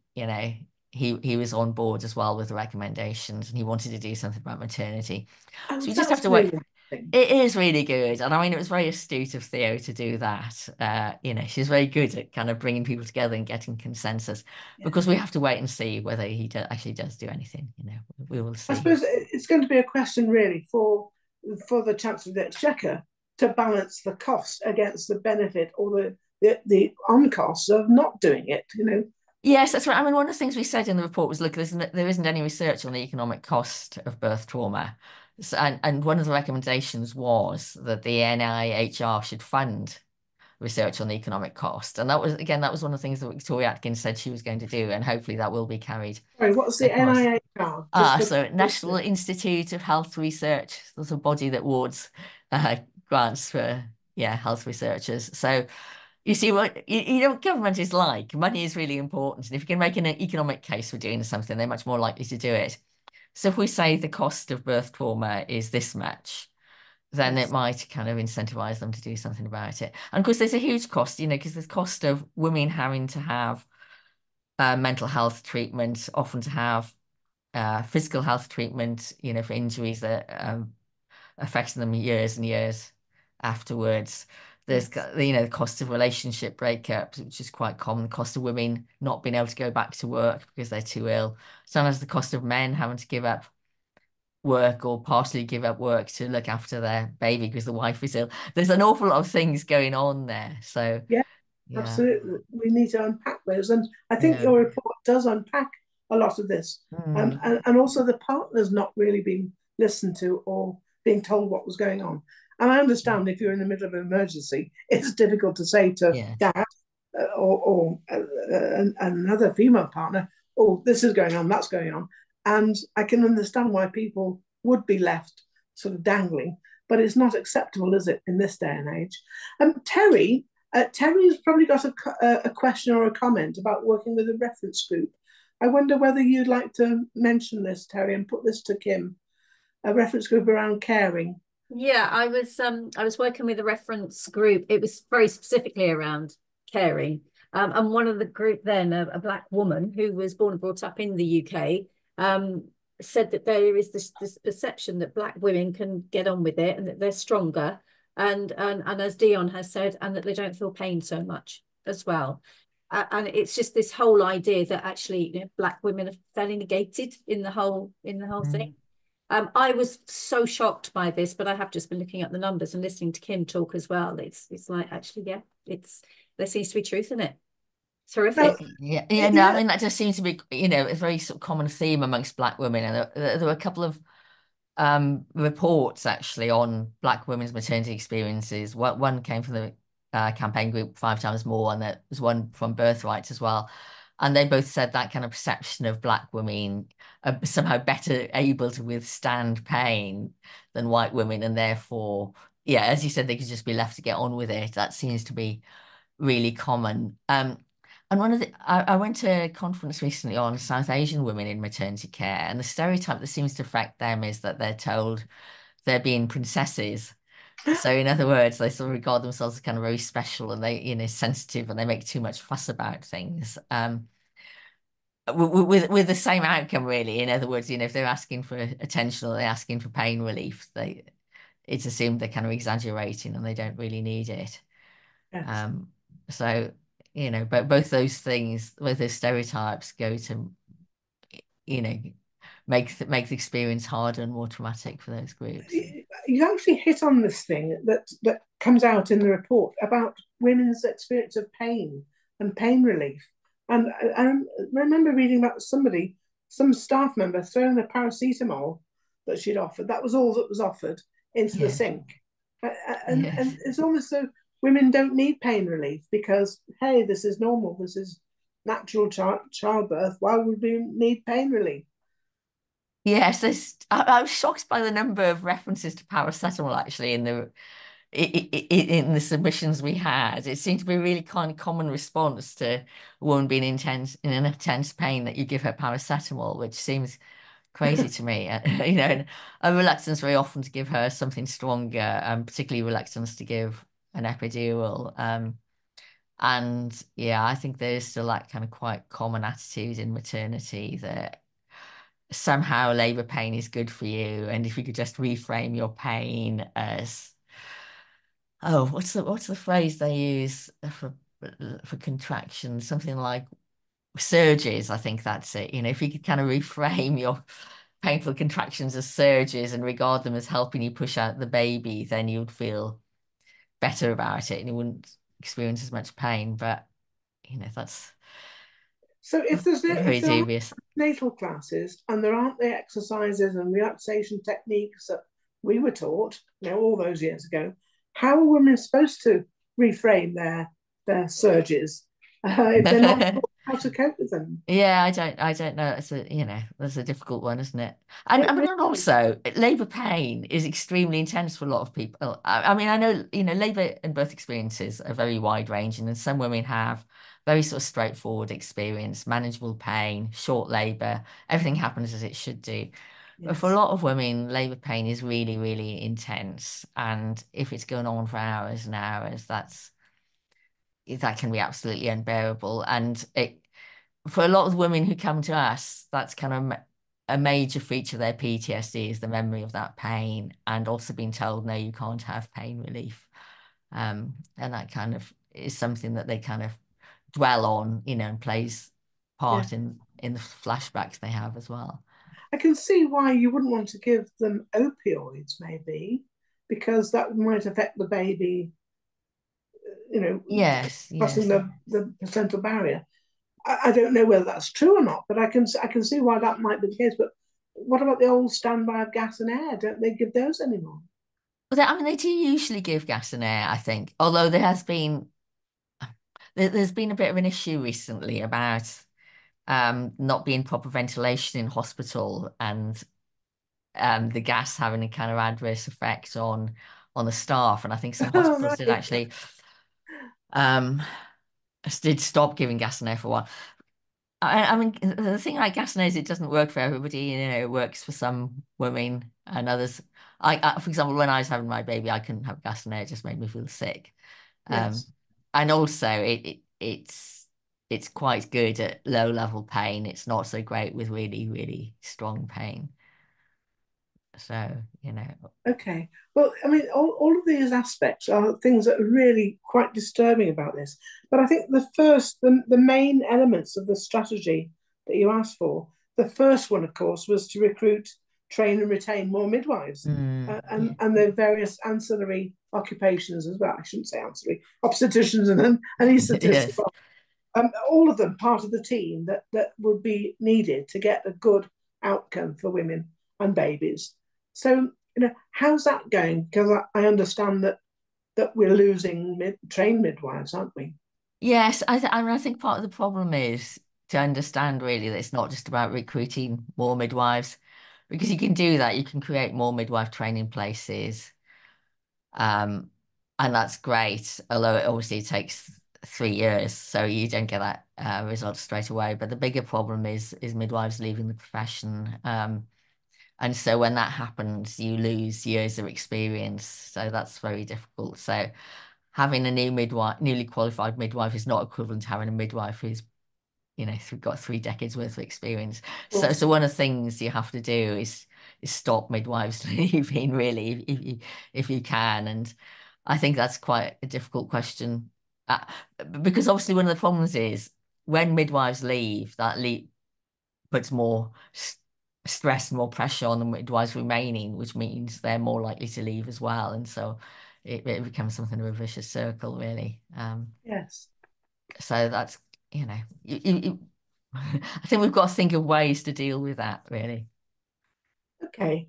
he was on board as well with the recommendations, and he wanted to do something about maternity. Oh, So we just have that's to wait. really interesting. It is really good, and I mean, it was very astute of Theo to do that. She's very good at kind of bringing people together and getting consensus, Yeah. because we have to wait and see whether he actually does do anything. We will I see. suppose it's going to be a question really for the Chancellor of the Exchequer to balance the cost against the benefit or the on costs of not doing it. Yes, that's right. I mean, one of the things we said in the report was, look, there isn't any research on the economic cost of birth trauma. So, and one of the recommendations was that the NIHR should fund research on the economic cost. And that was one of the things that Victoria Atkins said she was going to do, and hopefully that will be carried Sorry, what's the across. NIHR? Just for So National Institute of Health Research, there's a body that awards grants for health researchers. So you see what government is like. Money is really important, and if you can make an economic case for doing something, they're much more likely to do it. So if we say the cost of birth trauma is this much, then it yes, might kind of incentivize them to do something about it. And of course, there's a huge cost, because there's cost of women having to have mental health treatment, often to have physical health treatment, for injuries that affecting them years and years afterwards. There's, yes. the cost of relationship breakups, which is quite common. The cost of women not being able to go back to work because they're too ill. Sometimes the cost of men having to give up work or partially give up work to look after their baby because the wife is ill. There's an awful lot of things going on there. So Yeah, yeah, absolutely. We need to unpack those. And I think yeah. your report does unpack a lot of this. Mm. And also the partners not really being listened to or being told what was going on. And I understand if you're in the middle of an emergency, it's difficult to say to Yes. dad or another female partner, oh, this is going on, that's going on. And I can understand why people would be left sort of dangling, but it's not acceptable, is it, in this day and age? Terry's probably got a question or a comment about working with a reference group. I wonder whether you'd like to mention this, Terry, and put this to Kim, a reference group around caring. Yeah, I was working with a reference group. It was very specifically around caring. And one of the group then, a black woman who was born and brought up in the UK, said that there is this perception that black women can get on with it and that they're stronger. And as Dion has said, and that they don't feel pain so much as well. And it's just this whole idea that actually, black women are fairly negated in the whole thing. Mm. I was so shocked by this, but I have just been looking at the numbers and listening to Kim talk as well. It's like, actually, yeah, there seems to be truth in it. It's horrific. Yeah, no, I Yeah, mean, that just seems to be, a very sort of common theme amongst black women. And there were a couple of reports actually on black women's maternity experiences. One came from the campaign group Five Times More, and there was one from Birthright as well. And they both said that kind of perception of black women are somehow better able to withstand pain than white women, and therefore yeah, as you said, they could just be left to get on with it. That seems to be really common. And I went to a conference recently on South Asian women in maternity care, and the stereotype that seems to affect them is that they're told they're being princesses. So in other words, they sort of regard themselves as kind of very special and they, sensitive and they make too much fuss about things. With the same outcome, really. In other words, if they're asking for attention or they're asking for pain relief, it's assumed they're kind of exaggerating and they don't really need it. Yes. Um, so, but both those things, both those stereotypes go to, you know, make the experience harder and more traumatic for those groups. You actually hit on this thing that comes out in the report about women's experience of pain and pain relief. And I remember reading about some staff member throwing a paracetamol that she'd offered. That was all that was offered into the Yes, sink. And yes. it's almost so women don't need pain relief because, hey, this is normal. This is natural childbirth. Why would we need pain relief? Yes, I was shocked by the number of references to paracetamol actually in the submissions we had. It seemed to be a really kind of common response to a woman being in an intense pain that you give her paracetamol, which seems crazy to me. And a reluctance very often to give her something stronger, particularly reluctance to give an epidural. And yeah, I think there's still that kind of quite common attitude in maternity that somehow labor pain is good for you, and if you could just reframe your pain as, oh, what's the phrase they use for contractions? Something like surges. I think that's it. If you could kind of reframe your painful contractions as surges and regard them as helping you push out the baby, then you'd feel better about it and you wouldn't experience as much pain. But that's So if very there aren't dubious. natal classes and there aren't the exercises and relaxation techniques that we were taught, all those years ago, how are women supposed to reframe their surges if they're not taught how to cope with them? Yeah, I don't know. That's a difficult one, isn't it? And It I mean, really and is. also labor pain is extremely intense for a lot of people. I mean, I know, labor and birth experiences are very wide ranging, and some women have very sort of straightforward experience, manageable pain, short labor, everything happens as it should do. But for a Yes. lot of women, labor pain is really, really intense, and if it's going on for hours and hours, that can be absolutely unbearable. And for a lot of women who come to us, that's kind of a major feature of their PTSD is the memory of that pain and also being told, no, you can't have pain relief. And that kind of is something that they kind of dwell on, and plays Yeah. part in the flashbacks they have as well. I can see why you wouldn't want to give them opioids, maybe, because that might affect the baby, you know, Yes, crossing yes. the placental barrier. I don't know whether that's true or not, but I can see why that might be the case. But what about the old standby of gas and air? Don't they give those anymore? But I mean, they do usually give gas and air, I think, although there's been a bit of an issue recently about not being proper ventilation in hospital and the gas having a kind of adverse effect on the staff. And I think some Oh, hospitals did right. actually um did stop giving gas and air for a while. I mean, the thing like gas and air is it doesn't work for everybody. It works for some women and others. For example, when I was having my baby, I couldn't have gas and air. It just made me feel sick. Um, Yes. and also it's quite good at low level pain. It's not so great with really, really strong pain. So, Okay. Well, I mean, all of these aspects are things that are really quite disturbing about this. But I think the main elements of the strategy that you asked for, the first one, of course, was to recruit, train, and retain more midwives, yeah. and the various ancillary occupations as well. I shouldn't say ancillary, obstetricians and anaesthetists. Yes. All of them part of the team that would be needed to get a good outcome for women and babies. So, how's that going? Because I understand that we're losing trained midwives, aren't we? Yes, I mean, I think part of the problem is to understand really that it's not just about recruiting more midwives, because you can do that. You can create more midwife training places. And that's great, although it obviously takes 3 years, so you don't get that result straight away. But the bigger problem is midwives leaving the profession. And so when that happens, you lose years of experience. So that's very difficult. So having a newly qualified midwife is not equivalent to having a midwife who's, got 3 decades worth of experience. So one of the things you have to do is stop midwives leaving, really, if you can. And I think that's quite a difficult question, because obviously one of the problems is when midwives leave, that puts more stress and more pressure on the midwives remaining, which means they're more likely to leave as well. And so it becomes something of a vicious circle, really. Yes. So that's, I think we've got to think of ways to deal with that, really. Okay,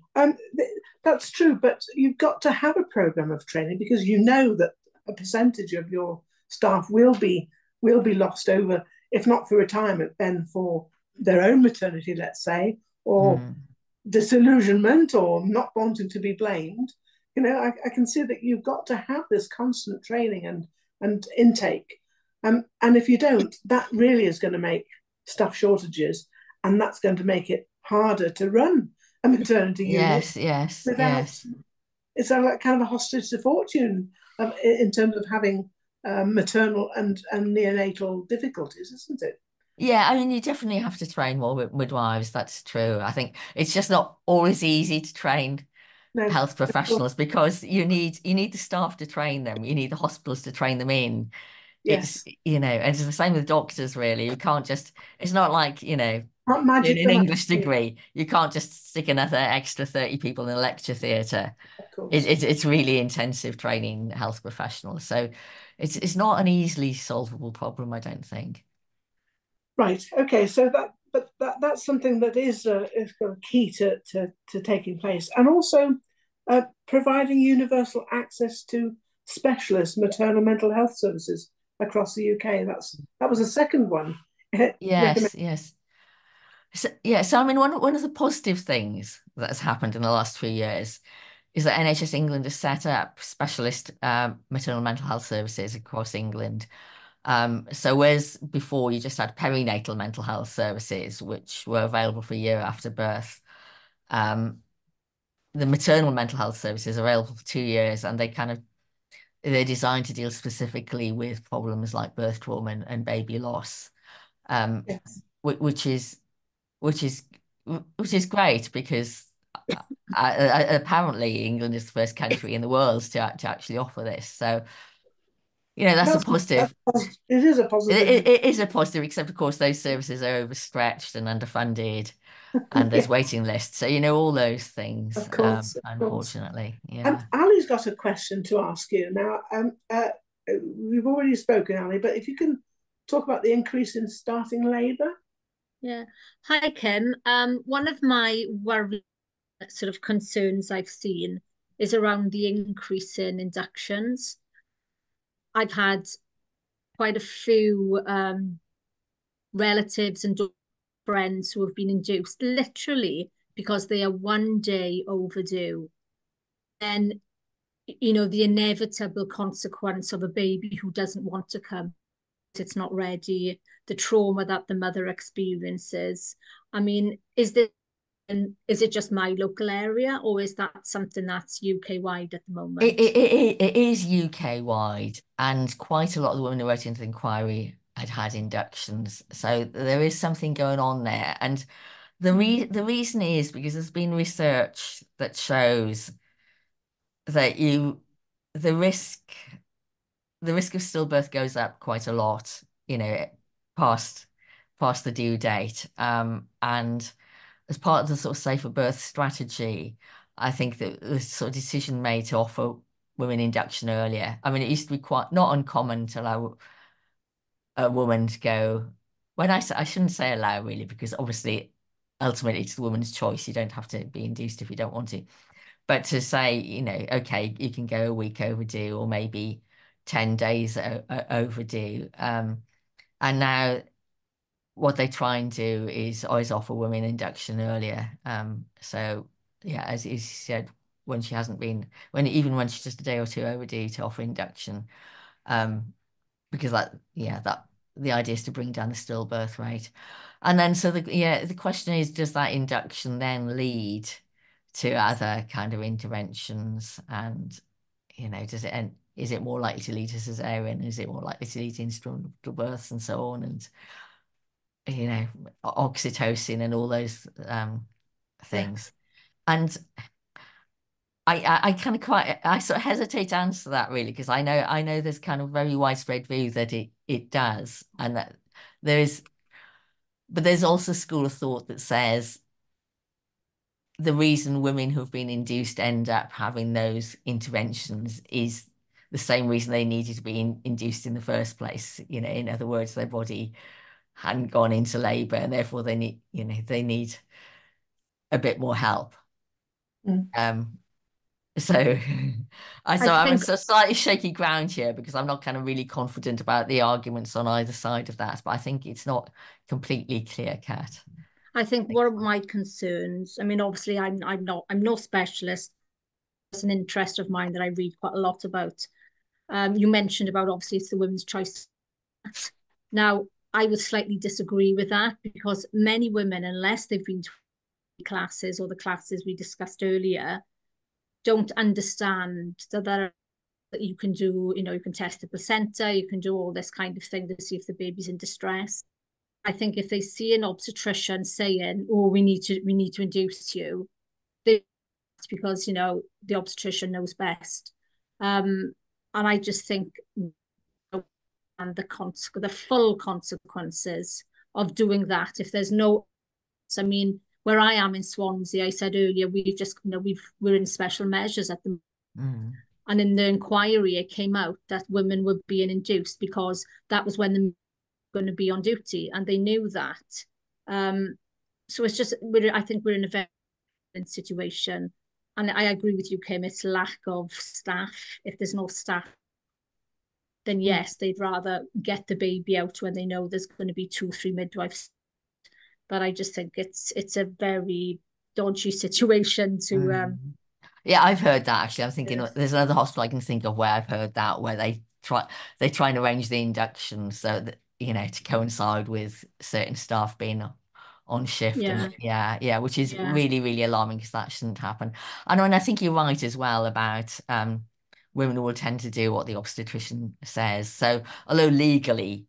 that's true, but you've got to have a program of training because you know that a percentage of your staff will be lost over, if not for retirement, then for their own maternity, let's say, or disillusionment or not wanting to be blamed. I can see that you've got to have this constant training and intake. And if you don't, that really is going to make staff shortages, and that's going to make it harder to run a maternity unit. Yes. It's a kind of a hostage to fortune in terms of having maternal and neonatal difficulties, isn't it? Yeah, I mean, you definitely have to train more midwives. That's true. I think it's just not always easy to train No, health professionals because you need the staff to train them. You need the hospitals to train them in. It's, yes, and it's the same with doctors, really. You can't just, it's not like, not in magic an the English magic, degree, you can't just stick another extra 30 people in a lecture theatre. of course. It's really intensive training health professionals. So it's not an easily solvable problem, I don't think. Right. Okay. So that's something that is kind of key to taking place, and also providing universal access to specialist maternal mental health services across the UK. That was a second one. Recommend. Yes. So I mean, one of the positive things that has happened in the last 3 years is that NHS England has set up specialist maternal mental health services across England. So whereas before you just had perinatal mental health services, which were available for a year after birth, um, the maternal mental health services are available for 2 years, and they're designed to deal specifically with problems like birth trauma and baby loss, um, Yes. which is which is which is great because apparently England is the first country in the world to actually offer this. So, that's a positive. It is a positive. It is a positive, except of course those services are overstretched and underfunded, and there's Yeah, waiting lists. So all those things, of course. unfortunately, yeah. Ali's got a question to ask you now. We've already spoken, Ali, but if you can talk about the increase in starting labour. Yeah. Hi, Kim. One of my sort of concerns I've seen is around the increase in inductions. I've had quite a few relatives and friends who have been induced literally because they are one day overdue. And, the inevitable consequence of a baby who doesn't want to come, it's not ready, the trauma that the mother experiences. I mean, is it just my local area, or is that something that's UK wide at the moment? It is UK wide, and quite a lot of the women who wrote into the inquiry had inductions. So there is something going on there. And the reason is because there's been research that shows that the risk the risk of stillbirth goes up quite a lot, past past the due date. And as part of the sort of safer birth strategy, I think that the sort of decision made to offer women induction earlier. I mean, it used to be quite not uncommon to allow a woman to go. When I shouldn't say allow really, because obviously ultimately it's the woman's choice. You don't have to be induced if you don't want to. But to say, okay, you can go a week overdue or maybe 10 days overdue. And now what they try and do is always offer women induction earlier. So yeah, as you said, when she hasn't been, even when she's just a day or two overdue, to offer induction. Because that the idea is to bring down the stillbirth rate. And then so the question is, does that induction then lead to other kind of interventions? And is it more likely to lead to cesarean? Is it more likely to lead to instrumental births and so on? And oxytocin and all those things. And I kind of I sort of hesitate to answer that, really, because I know there's kind of very widespread view that it does, and that but there's also a school of thought that says the reason women who've been induced end up having those interventions is the same reason they needed to be induced in the first place. In other words, their body hadn't gone into labor, and therefore they need a bit more help. So I'm in so slightly shaky ground here, because I'm not kind of really confident about the arguments on either side of that, but I think it's not completely clear cut. I think one of my concerns, I mean, obviously I'm no specialist. It's an interest of mine that I read quite a lot about. You mentioned about, obviously, it's the women's choice. Now, I would slightly disagree with that, because many women, unless they've been to classes or the classes we discussed earlier, don't understand that you can do, you can test the placenta, you can do all this kind of thing to see if the baby's in distress. I think if they see an obstetrician saying, "Oh, we need to induce you," because the obstetrician knows best. And I just think, and the full consequences of doing that, if there's no, I mean, where I am in Swansea, I said earlier, we're in special measures at the and in the inquiry it came out that women were being induced because that was when the going to be on duty, and they knew that. So it's just, I think we're in a very different situation, and I agree with you, Kim. It's lack of staff. If there's no staff, then yes, they'd rather get the baby out when they know there's going to be 2-3 midwives. But I just think it's a very dodgy situation to. Yeah, I've heard that, actually. I'm thinking there's another hospital I can think of where I've heard that, where they try and arrange the induction so that to coincide with certain staff being on shift. Which is really, really alarming, because that shouldn't happen. And I think you're right as well about women will tend to do what the obstetrician says. So although legally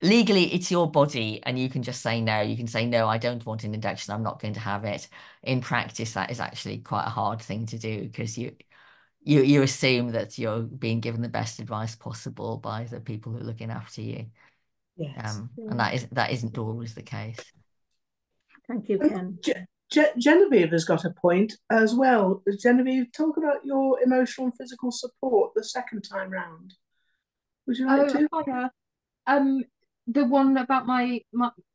it's your body, and you can just say no. You can say, no, I don't want an induction, I'm not going to have it. In practice, that is actually quite a hard thing to do, because you assume that you're being given the best advice possible by the people who are looking after you. Yes. And that isn't always the case. Thank you, Ken. Genevieve has got a point as well. Genevieve, talk about your emotional and physical support the second time round. Would you like to? Hiya. The one about my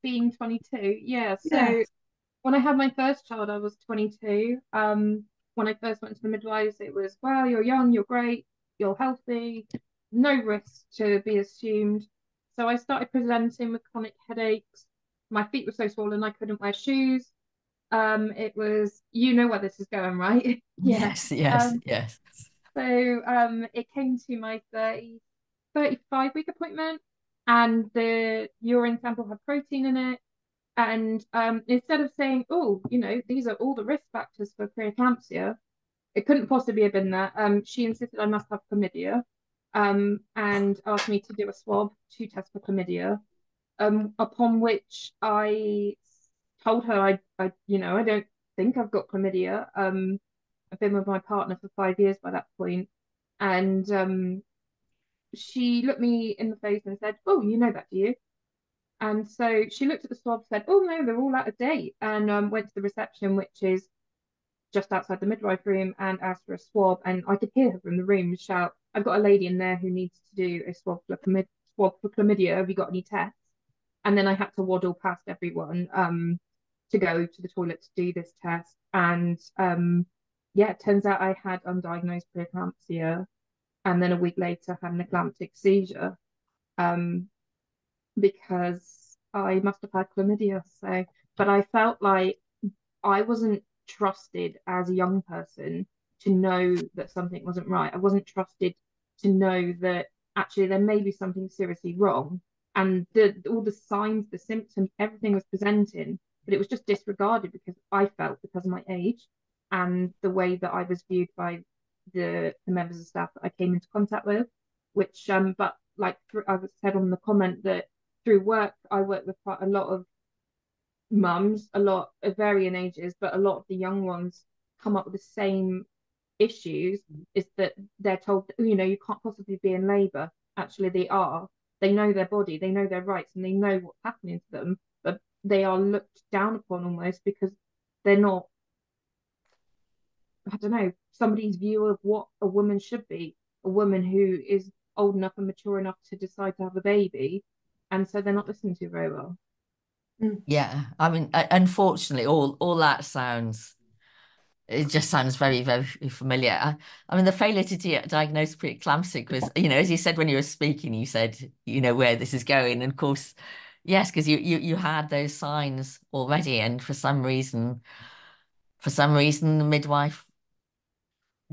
being 22. Yeah. So when I had my first child, I was 22. When I first went to the midwives, it was, well, you're young, you're great, you're healthy, no risk to be assumed. So I started presenting with chronic headaches. My feet were so swollen I couldn't wear shoes. It was, where this is going, right? Yes. So it came to my 35-week appointment, and the urine sample had protein in it. And instead of saying, oh, these are all the risk factors for preeclampsia, it couldn't possibly have been that. She insisted I must have chlamydia, and asked me to do a swab to test for chlamydia. Upon which I told her I don't think I've got chlamydia. I've been with my partner for 5 years by that point, and she looked me in the face and said, "Oh, you know that, do you?" And so she looked at the swab, said, "Oh no, they're all out of date," and went to the reception, which is just outside the midwife room, and asked for a swab. And I could hear her from the room shout, "I've got a lady in there who needs to do a swab for chlamydia. Have you got any tests?" And then I had to waddle past everyone to go to the toilet to do this test. And it turns out I had undiagnosed preeclampsia, and then a week later had an eclamptic seizure. Because I must have had chlamydia. But I felt like I wasn't trusted as a young person to know that something wasn't right. I wasn't trusted to know that actually there may be something seriously wrong. And all the signs, the symptoms, everything was presenting, but it was just disregarded because I felt, because of my age and the way that I was viewed by the members of staff that I came into contact with, which but like I said on the comment, that through work I work with quite a lot of mums, a lot of varying ages, but a lot of the young ones come up with the same issues, is that they're told, you can't possibly be in labour. Actually, they are. They know their body, they know their rights, and they know what's happening to them, but they are looked down upon almost because they're not, I don't know, somebody's view of what a woman should be, a woman who is old enough and mature enough to decide to have a baby, and so they're not listened to very well. Yeah, I mean, unfortunately, all that sounds, it just sounds very, very familiar. I mean, the failure to diagnose preeclampsia was, as you said when you were speaking, you said, where this is going. And of course, yes, because you had those signs already, and for some reason, the midwife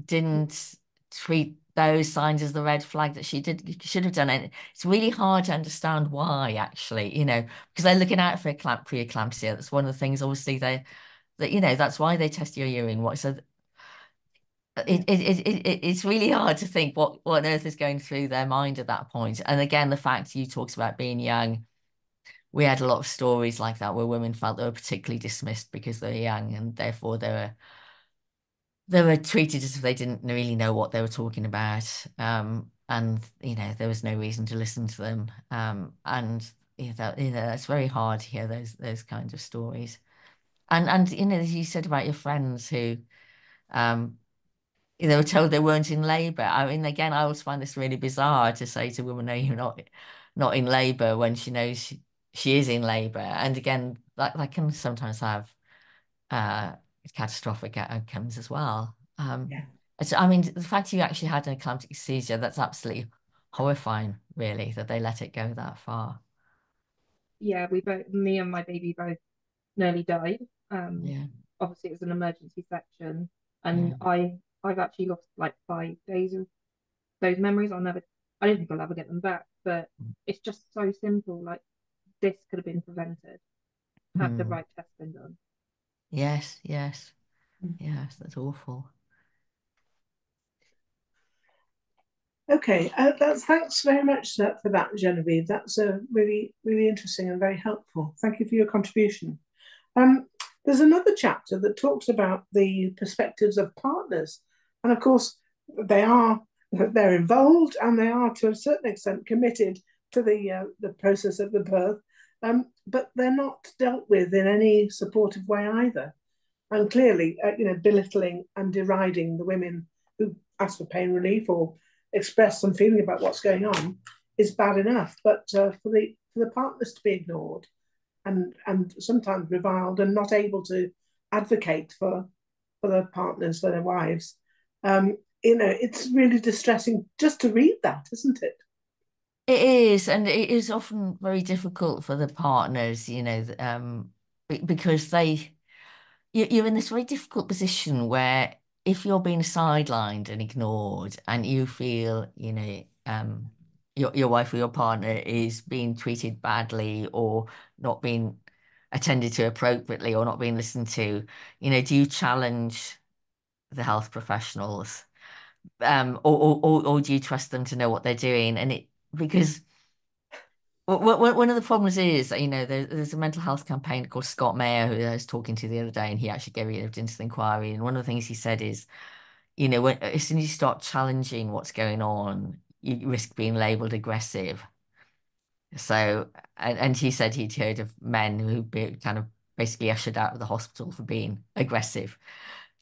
didn't treat those signs as the red flag that she should have done. And it's really hard to understand why, actually, because they're looking out for preeclampsia. That's one of the things, obviously, that's why they test your urine. So it's really hard to think what on earth is going through their mind at that point. And again, the fact you talked about being young, we had a lot of stories like that where women felt they were particularly dismissed because they were young, and therefore they were treated as if they didn't really know what they were talking about. And there was no reason to listen to them. And it's very hard to hear those kinds of stories. And as you said about your friends who they were told they weren't in labor. I mean, again, I always find this really bizarre to say to a woman, no, you're not in labor, when she knows she is in labor. And again, that can sometimes have uh, catastrophic outcomes as well. Yeah. I mean, the fact you actually had an eclamptic seizure, that's absolutely horrifying, really, that they let it go that far. Yeah, me and my baby both nearly died. Yeah, Obviously it was an emergency section, yeah. and I've actually lost like 5 days of those memories. I don't think I'll ever get them back, but it's just so simple. Like, this could have been prevented had the Mm. right test been done. Yes, yes, yes, that's awful. Okay, thanks very much for that, Genevieve. That's really, really interesting and very helpful. Thank you for your contribution. Um, there's another chapter that talks about the perspectives of partners, and of course, they're involved and they are to a certain extent committed to the process of the birth, but they're not dealt with in any supportive way either. And clearly, belittling and deriding the women who ask for pain relief or express some feeling about what's going on is bad enough. But for the partners to be ignored and sometimes reviled and not able to advocate for their partners, for their wives, it's really distressing just to read that, isn't it? It is, and it is often very difficult for the partners, because you're in this very difficult position where if you're being sidelined and ignored and you feel, your wife or your partner is being treated badly or not being attended to appropriately or not being listened to, do you challenge the health professionals? Or do you trust them to know what they're doing? Because one of the problems is, there's a mental health campaign called Scott Mayer, who I was talking to the other day, and he actually gave evidence to the inquiry. And one of the things he said is, as soon as you start challenging what's going on, you risk being labeled aggressive. So, and he said he'd heard of men who'd be kind of basically ushered out of the hospital for being aggressive,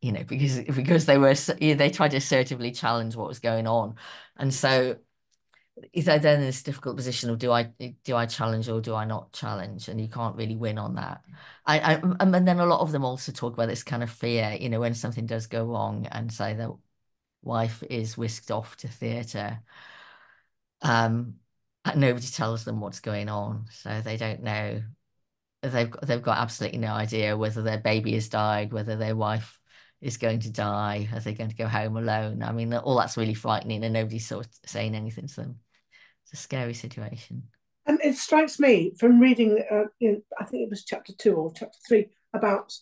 because they tried to assertively challenge what was going on. And so they're then in this difficult position of do I challenge or do I not challenge? And you can't really win on that. And then a lot of them also talk about this kind of fear, when something does go wrong, and say the wife is whisked off to theatre. And nobody tells them what's going on, so they don't know. They've got absolutely no idea whether their baby has died, whether their wife is going to die? Are they going to go home alone? I mean, all that's really frightening, and nobody's sort of saying anything to them. It's a scary situation. And it strikes me from reading, I think it was chapter 2 or chapter 3, about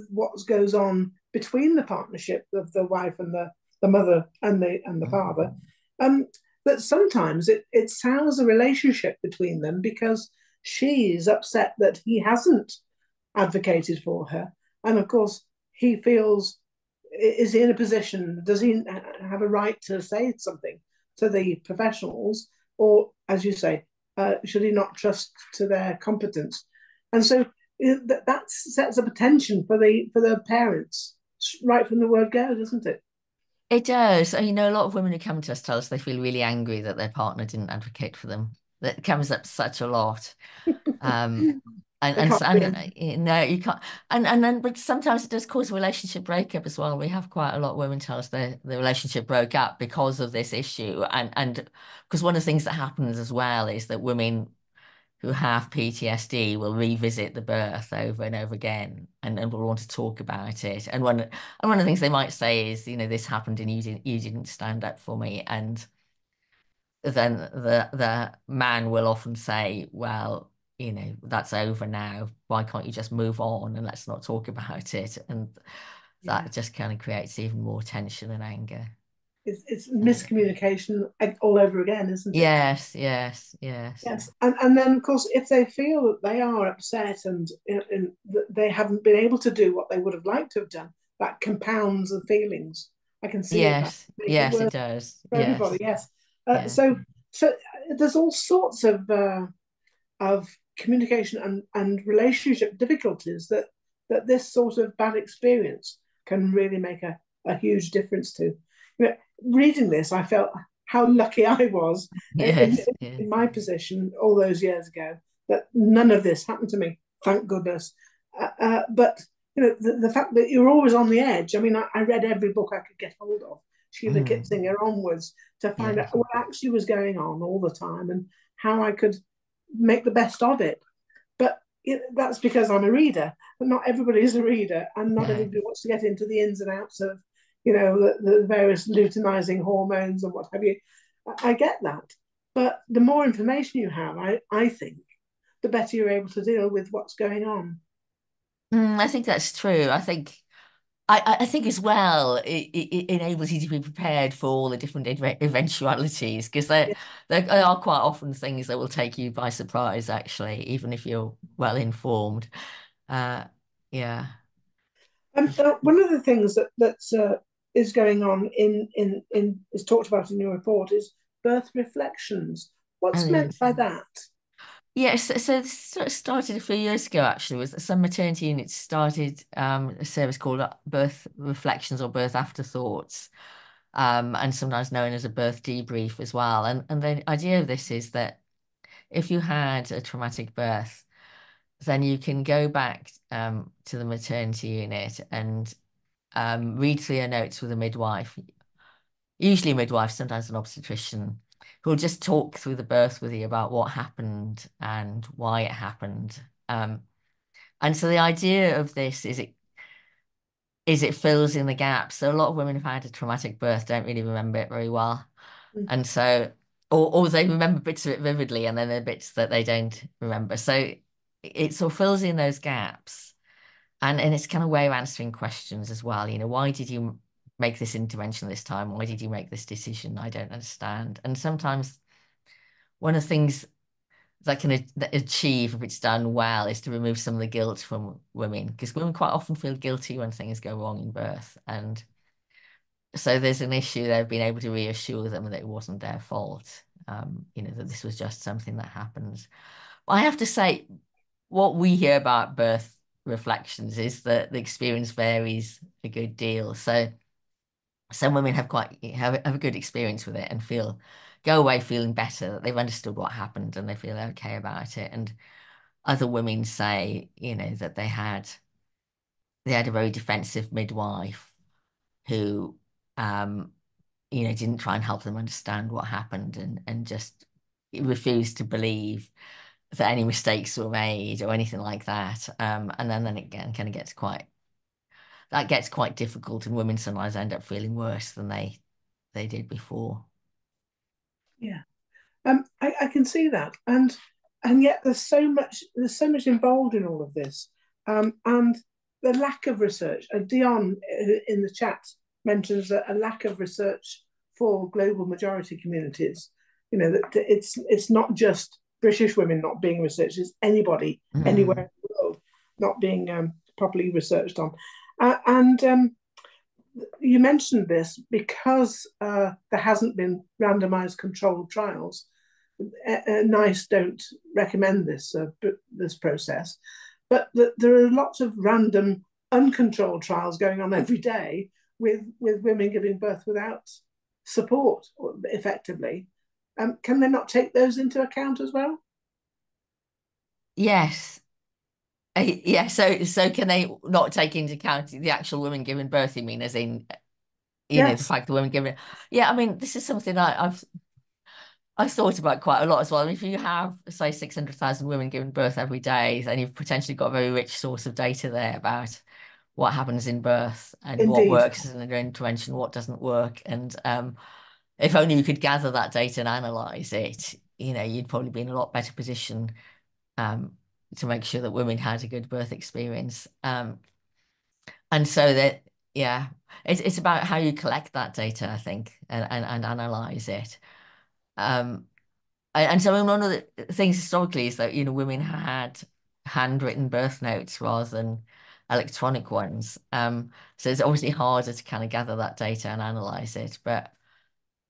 what goes on between the partnership of the wife and the mother and the father, that sometimes it sours a relationship between them because she's upset that he hasn't advocated for her. And of course, he feels, is he in a position, does he have a right to say something to the professionals? Or, as you say, should he not trust to their competence? And so that sets up a tension for the parents right from the word go, doesn't it? It does. And, a lot of women who come to us tell us they feel really angry that their partner didn't advocate for them. That comes up such a lot. Um, no, you can't. And then, but sometimes it does cause a relationship breakup as well. We have quite a lot of women tell us the relationship broke up because of this issue, and because one of the things that happens as well is that women who have PTSD will revisit the birth over and over again, and will want to talk about it. And one of the things they might say is, this happened and you didn't stand up for me, and then the man will often say, well, that's over now. Why can't you just move on and let's not talk about it? And that just kind of creates even more tension and anger. It's miscommunication all over again, isn't it? Yes. And then of course, if they feel that they are upset and that they haven't been able to do what they would have liked to have done, that compounds the feelings. I can see it. Yes, it does. For everybody, yes. Yeah. So there's all sorts of communication and relationship difficulties that this sort of bad experience can really make a huge difference to. Reading this, I felt how lucky I was in my position all those years ago that none of this happened to me. Thank goodness. But the fact that you're always on the edge. I mean, I read every book I could get hold of, Sheila Kitzinger onwards, to find out what actually was going on all the time and how I could make the best of it. But that's because I'm a reader, but not everybody is a reader, and not everybody wants to get into the ins and outs of the various luteinizing hormones and what have you. I get that, but the more information you have, I think, the better you're able to deal with what's going on. I think that's true. I think as well, it enables you to be prepared for all the different eventualities, because they are quite often things that will take you by surprise, actually, even if you're well informed. Yeah. One of the things that is going on in is talked about in your report is birth reflections. What's meant by that? Yes, so this started a few years ago, actually. Was some maternity units started a service called Birth Reflections or Birth Afterthoughts, and sometimes known as a birth debrief as well. And the idea of this is that if you had a traumatic birth, then you can go back to the maternity unit and read through your notes with a midwife, usually a midwife, sometimes an obstetrician, who'll just talk through the birth with you about what happened and why it happened. And so the idea of this is it fills in the gaps. So a lot of women who've had a traumatic birth don't really remember it very well. And so, or they remember bits of it vividly, and then there are bits that they don't remember. So it sort of fills in those gaps. And it's kind of way of answering questions as well. Why did you make this intervention this time? Why did you make this decision? I don't understand. And sometimes one of the things that can achieve, if it's done well, is to remove some of the guilt from women, because women quite often feel guilty when things go wrong in birth. And so there's an issue there of being able to reassure them that it wasn't their fault, that this was just something that happens. I have to say, what we hear about birth reflections is that the experience varies a good deal. So some women have a good experience with it and go away feeling better, that they've understood what happened and they feel okay about it. And other women say, that they had a very defensive midwife who didn't try and help them understand what happened and just refused to believe that any mistakes were made or anything like that. And then it again kind of gets quite that gets quite difficult, and women sometimes end up feeling worse than they did before. Yeah. I can see that, and yet there's so much involved in all of this, and the lack of research. And Dion in the chat mentions a lack of research for global majority communities. You know that it's not just British women not being researched; it's anybody anywhere in the world not being properly researched on. And you mentioned this because there hasn't been randomized controlled trials. NICE don't recommend this process, but there are lots of random uncontrolled trials going on every day with women giving birth without support effectively. Can they not take those into account as well? Yes. Yeah, so can they not take into account the actual woman giving birth, you mean, as in, the Yes, fact the woman giving it? Yeah, I mean, this is something I've thought about quite a lot as well. I mean, if you have, say, 600,000 women giving birth every day, then you've potentially got a very rich source of data there about what happens in birth and what indeed. works as an intervention, what doesn't work. And if only you could gather that data and analyze it, you'd probably be in a lot better position um, to make sure that women had a good birth experience. And so that, yeah, it's about how you collect that data, I think, and analyze it. Um, and so one of the things historically is that, women had handwritten birth notes rather than electronic ones. So it's obviously harder to kind of gather that data and analyze it. But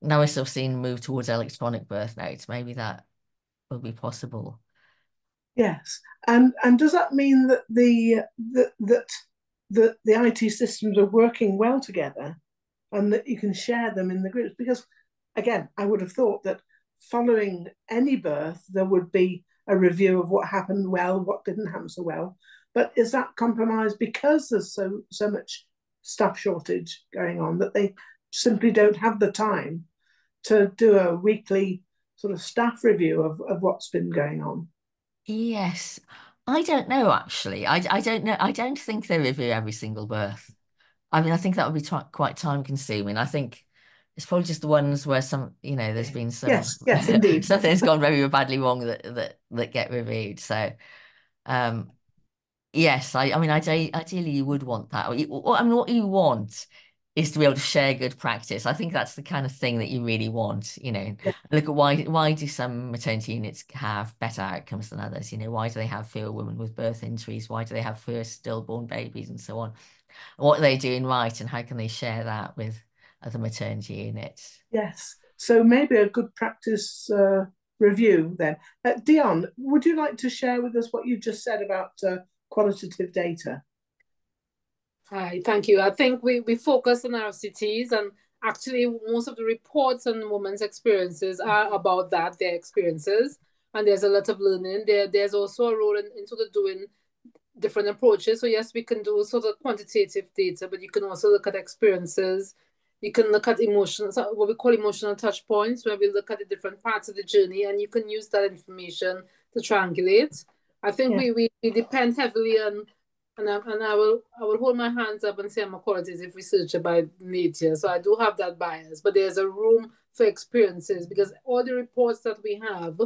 now we're still seeing a move towards electronic birth notes. Maybe that will be possible. Yes, and does that mean that the IT systems are working well together, and that you can share them in the groups? Because again, I would have thought that following any birth, there would be a review of what happened well, what didn't happen so well. But is that compromised because there's so much staff shortage going on that they simply don't have the time to do a weekly sort of staff review of what's been going on? Yes. I don't know, actually. I don't know. I don't think they review every single birth. I mean, I think that would be quite time consuming. I think it's probably just the ones where there's been some Yes, indeed. something's gone very badly wrong that get reviewed. So, um, yes, I mean, ideally you would want that. I mean, what you want is to be able to share good practice. I think that's the kind of thing that you really want. Yeah. Look at why do some maternity units have better outcomes than others? Why do they have fewer women with birth injuries? Why do they have fewer stillborn babies and so on? What are they doing right, and how can they share that with other maternity units? Yes. So maybe a good practice review then. Dion, would you like to share with us what you just said about qualitative data? Hi, thank you. I think we focus on our cities, and actually most of the reports on women's experiences are about that, their experiences. And there's a lot of learning. There's also a role in sort of doing different approaches. So yes, we can do sort of quantitative data, but you can also look at experiences. You can look at emotions, what we call emotional touch points, where we look at the different parts of the journey, and you can use that information to triangulate. I think Yeah. we depend heavily on, and I will hold my hands up and say I'm a qualitative researcher by nature, so I do have that bias. But there's a room for experiences, because all the reports that we have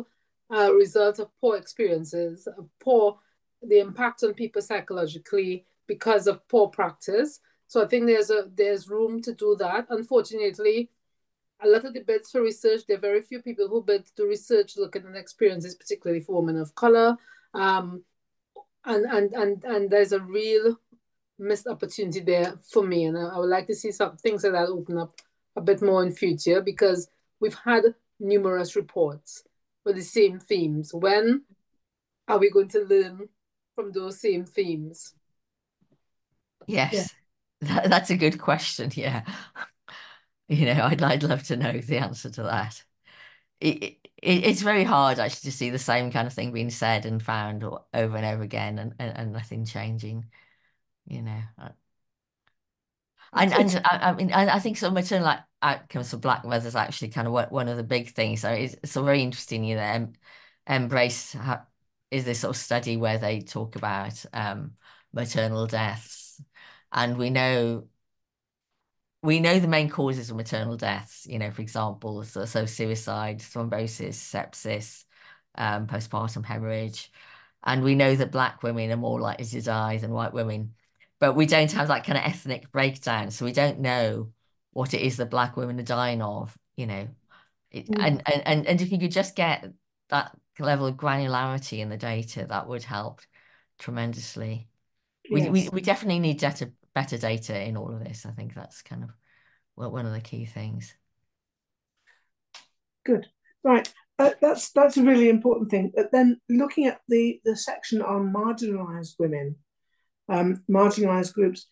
are a result of poor experiences, of poor the impact on people psychologically because of poor practice. So I think there's room to do that. Unfortunately, a lot of the bids for research, there are very few people who bid to research looking at experiences, particularly for women of color. And there's a real missed opportunity there for me. And I would like to see some things like that open up a bit more in future, because we've had numerous reports with the same themes. When are we going to learn from those same themes? Yeah. Yes, that's a good question. Yeah, I'd love to know the answer to that. It's very hard actually to see the same kind of thing being said and found over and over again, and nothing changing. You know, I mean, I think sort of maternal outcomes for Black mothers actually kind of one of the big things. So it's so very interesting. Embrace is this sort of study where they talk about maternal deaths And we know the main causes of maternal deaths, for example, so suicide, thrombosis, sepsis, postpartum hemorrhage. And we know that Black women are more likely to die than white women. But we don't have that kind of ethnic breakdown. So we don't know what it is that Black women are dying of, And if you could just get that level of granularity in the data, that would help tremendously. Yes. We definitely need better data in all of this. I think that's kind of one of the key things. Good. Right. That's a really important thing. But then looking at the section on marginalised women, marginalised groups,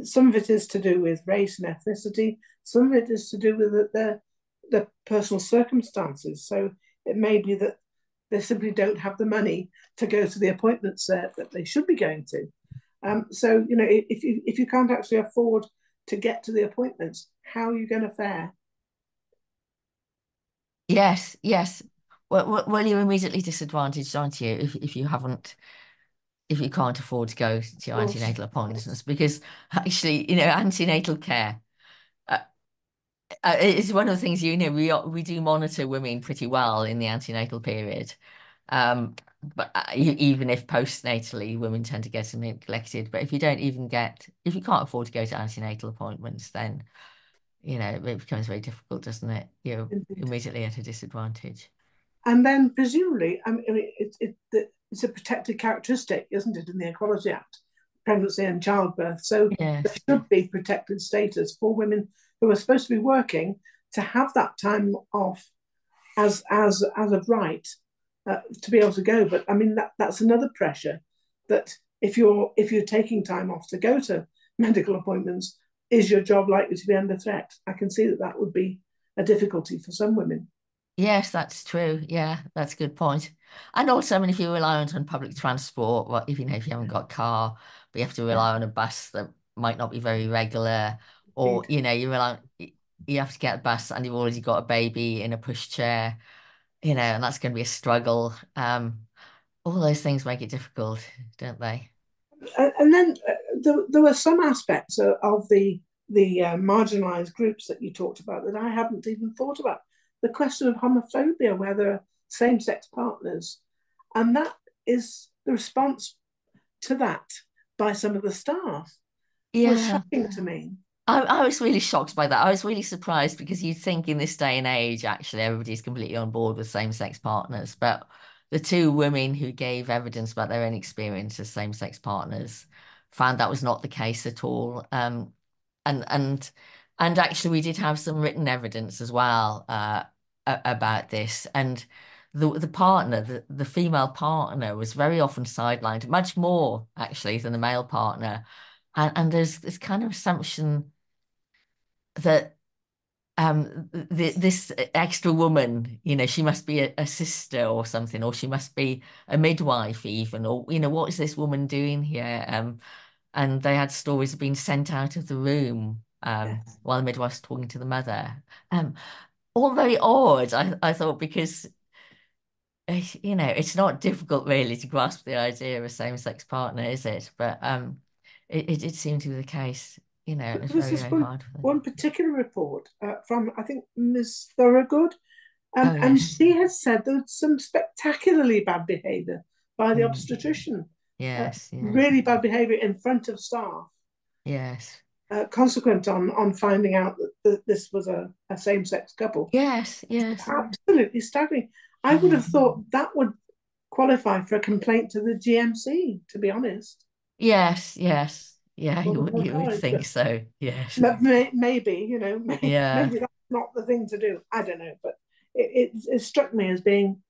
some of it is to do with race and ethnicity. Some of it is to do with the personal circumstances. So it may be that they simply don't have the money to go to the appointments that they should be going to. So if you can't actually afford to get to the appointments, how are you going to fare? Yes, yes. Well, you're immediately disadvantaged, aren't you, if you can't afford to go to your antenatal appointments, because actually, antenatal care is one of the things, we do monitor women pretty well in the antenatal period. But even if postnatally, women tend to get neglected. But if you can't afford to go to antenatal appointments, then it becomes very difficult, doesn't it? You're immediately at a disadvantage. And then presumably, I mean, it's a protected characteristic, isn't it, in the Equality Act, pregnancy and childbirth. So yes. There should be protected status for women who are supposed to be working to have that time off as of right to be able to go. But I mean, that's another pressure, that if you're taking time off to go to medical appointments, is your job likely to be under threat? I can see that would be a difficulty for some women. Yes, that's true. Yeah, that's a good point. And also, I mean, if you're reliant on public transport, well, if you haven't got a car, but you have to rely on a bus that might not be very regular, or you have to get a bus and you've already got a baby in a pushchair, and that's going to be a struggle. All those things make it difficult, don't they? And then there were some aspects of the marginalised groups that you talked about that I hadn't even thought about. The question of homophobia, where there are same-sex partners, and that is the response to that by some of the staff. Was shocking to me. I was really shocked by that. I was really surprised, because you'd think in this day and age, actually, everybody's completely on board with same-sex partners. But the two women who gave evidence about their own experience as same-sex partners found that was not the case at all. And actually, we did have some written evidence as well about this. And the partner, the female partner, was very often sidelined, much more actually than the male partner. And there's this kind of assumption that this extra woman, she must be a sister or something, or she must be a midwife even, or what is this woman doing here? And they had stories of being sent out of the room while the midwife was talking to the mother. All very odd, I thought, because it's not difficult really to grasp the idea of a same-sex partner, is it? But it did seem to be the case. It's very, very hard. One particular report from, I think, Ms. Thorogood, Oh, and yes. she has said there was some spectacularly bad behaviour by the obstetrician. Yes, yes. Really bad behaviour in front of staff. Yes. Consequent on finding out that this was a same-sex couple. Yes, yes. Absolutely staggering. I would have thought that would qualify for a complaint to the GMC, to be honest. Yes, yes. Yeah, Or you the would think so. Yes. maybe, Yeah. maybe that's not the thing to do. I don't know, but it struck me as being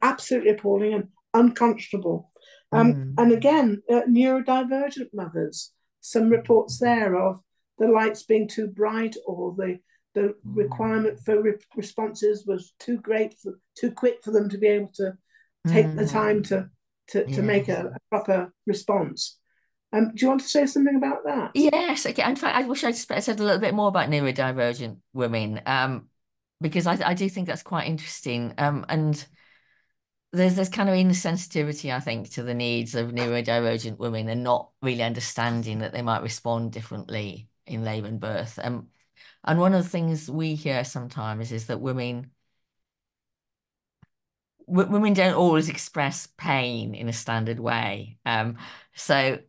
absolutely appalling and unconscionable. And again, neurodivergent mothers, some reports there of the lights being too bright, or the requirement for responses was too great, too quick for them to be able to take the time to make a proper response. Do you want to say something about that? Yes. Okay. In fact, I wish I'd said a little bit more about neurodivergent women, because I do think that's quite interesting. And there's kind of insensitivity, I think, to the needs of neurodivergent women and not really understanding that they might respond differently in labour and birth. And one of the things we hear sometimes is that women don't always express pain in a standard way. So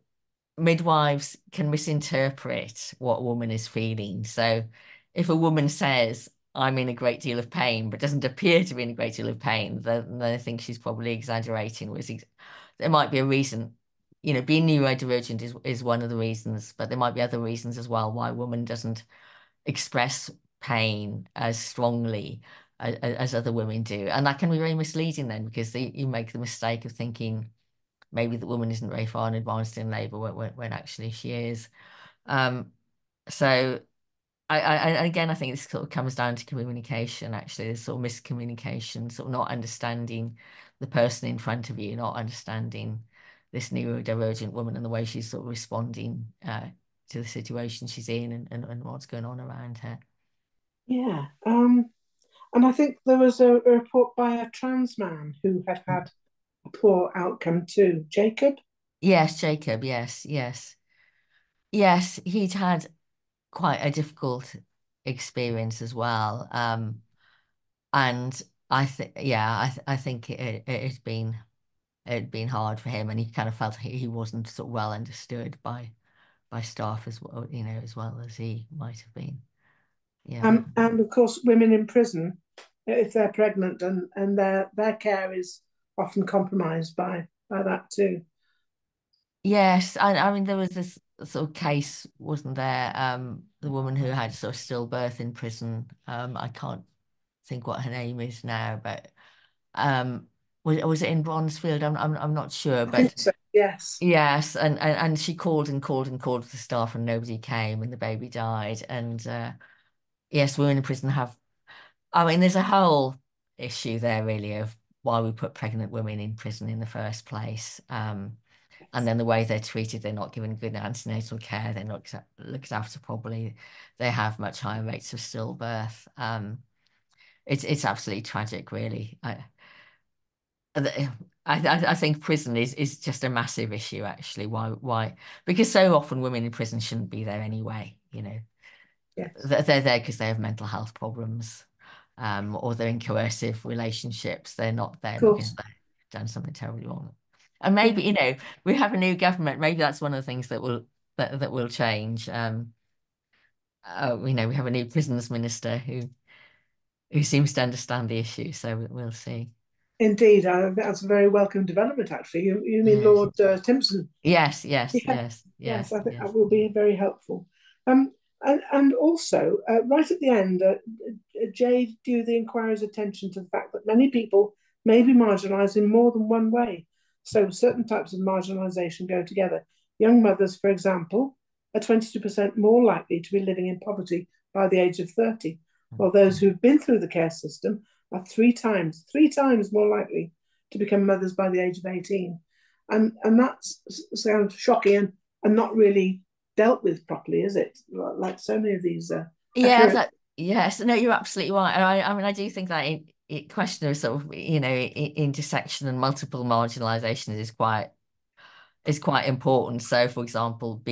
midwives can misinterpret what a woman is feeling. So if a woman says, I'm in a great deal of pain, but doesn't appear to be in a great deal of pain, then I think she's probably exaggerating. There might be a reason, being neurodivergent is one of the reasons, but there might be other reasons as well why a woman doesn't express pain as strongly as other women do. And that can be very misleading then because you make the mistake of thinking maybe the woman isn't very far in advanced in labour when actually she is. So again, I think this sort of comes down to communication, actually. There's sort of miscommunication, sort of not understanding the person in front of you, not understanding this neurodivergent woman and the way she's sort of responding to the situation she's in and what's going on around her. Yeah. And I think there was a report by a trans man who had had a poor outcome too. Jacob? Yes, Jacob, yes, yes. Yes, he'd had quite a difficult experience as well. And I think, yeah, I think it had been hard for him, and he kind of felt he wasn't sort of well understood by staff as well, as well as he might have been. Yeah. And of course, women in prison, if they're pregnant and their care is often compromised by that too. Yes, I mean there was this sort of case, wasn't there? The woman who had sort of stillbirth in prison. I can't think what her name is now, but was it in Bronzefield? I'm not sure, I think but so, yes. yes, and she called and called and called the staff, and nobody came, and the baby died. And yes, women in prison have. I mean, there's a whole issue there, really, of why we put pregnant women in prison in the first place. And then the way they're treated, they're not given good antenatal care, they're not looked after properly, they have much higher rates of stillbirth. It's absolutely tragic, really. I think prison is just a massive issue, actually. Why? Because so often women in prison shouldn't be there anyway. Yes. They're there because they have mental health problems, or they're in coercive relationships. They're not there Of because course. they've done something terribly wrong. And Yeah. maybe, we have a new government. Maybe that's one of the things that will change. We have a new prisons minister who seems to understand the issue. So we'll see. Indeed, that's a very welcome development, actually. You mean Yes. Lord Timpson? Yes, yes, Yeah, yes, yes, yes, I think yes. that will be very helpful. And also, right at the end, Jade drew the inquiry's attention to the fact that many people may be marginalised in more than one way. So certain types of marginalisation go together. Young mothers, for example, are 22% more likely to be living in poverty by the age of 30, while those who've been through the care system are three times more likely to become mothers by the age of 18. And that sounds shocking and not really dealt with properly, is it? Like so many of these Yeah, yes, no, you're absolutely right. And I mean, I do think that question of sort of, intersection and multiple marginalizations is quite important. So, for example,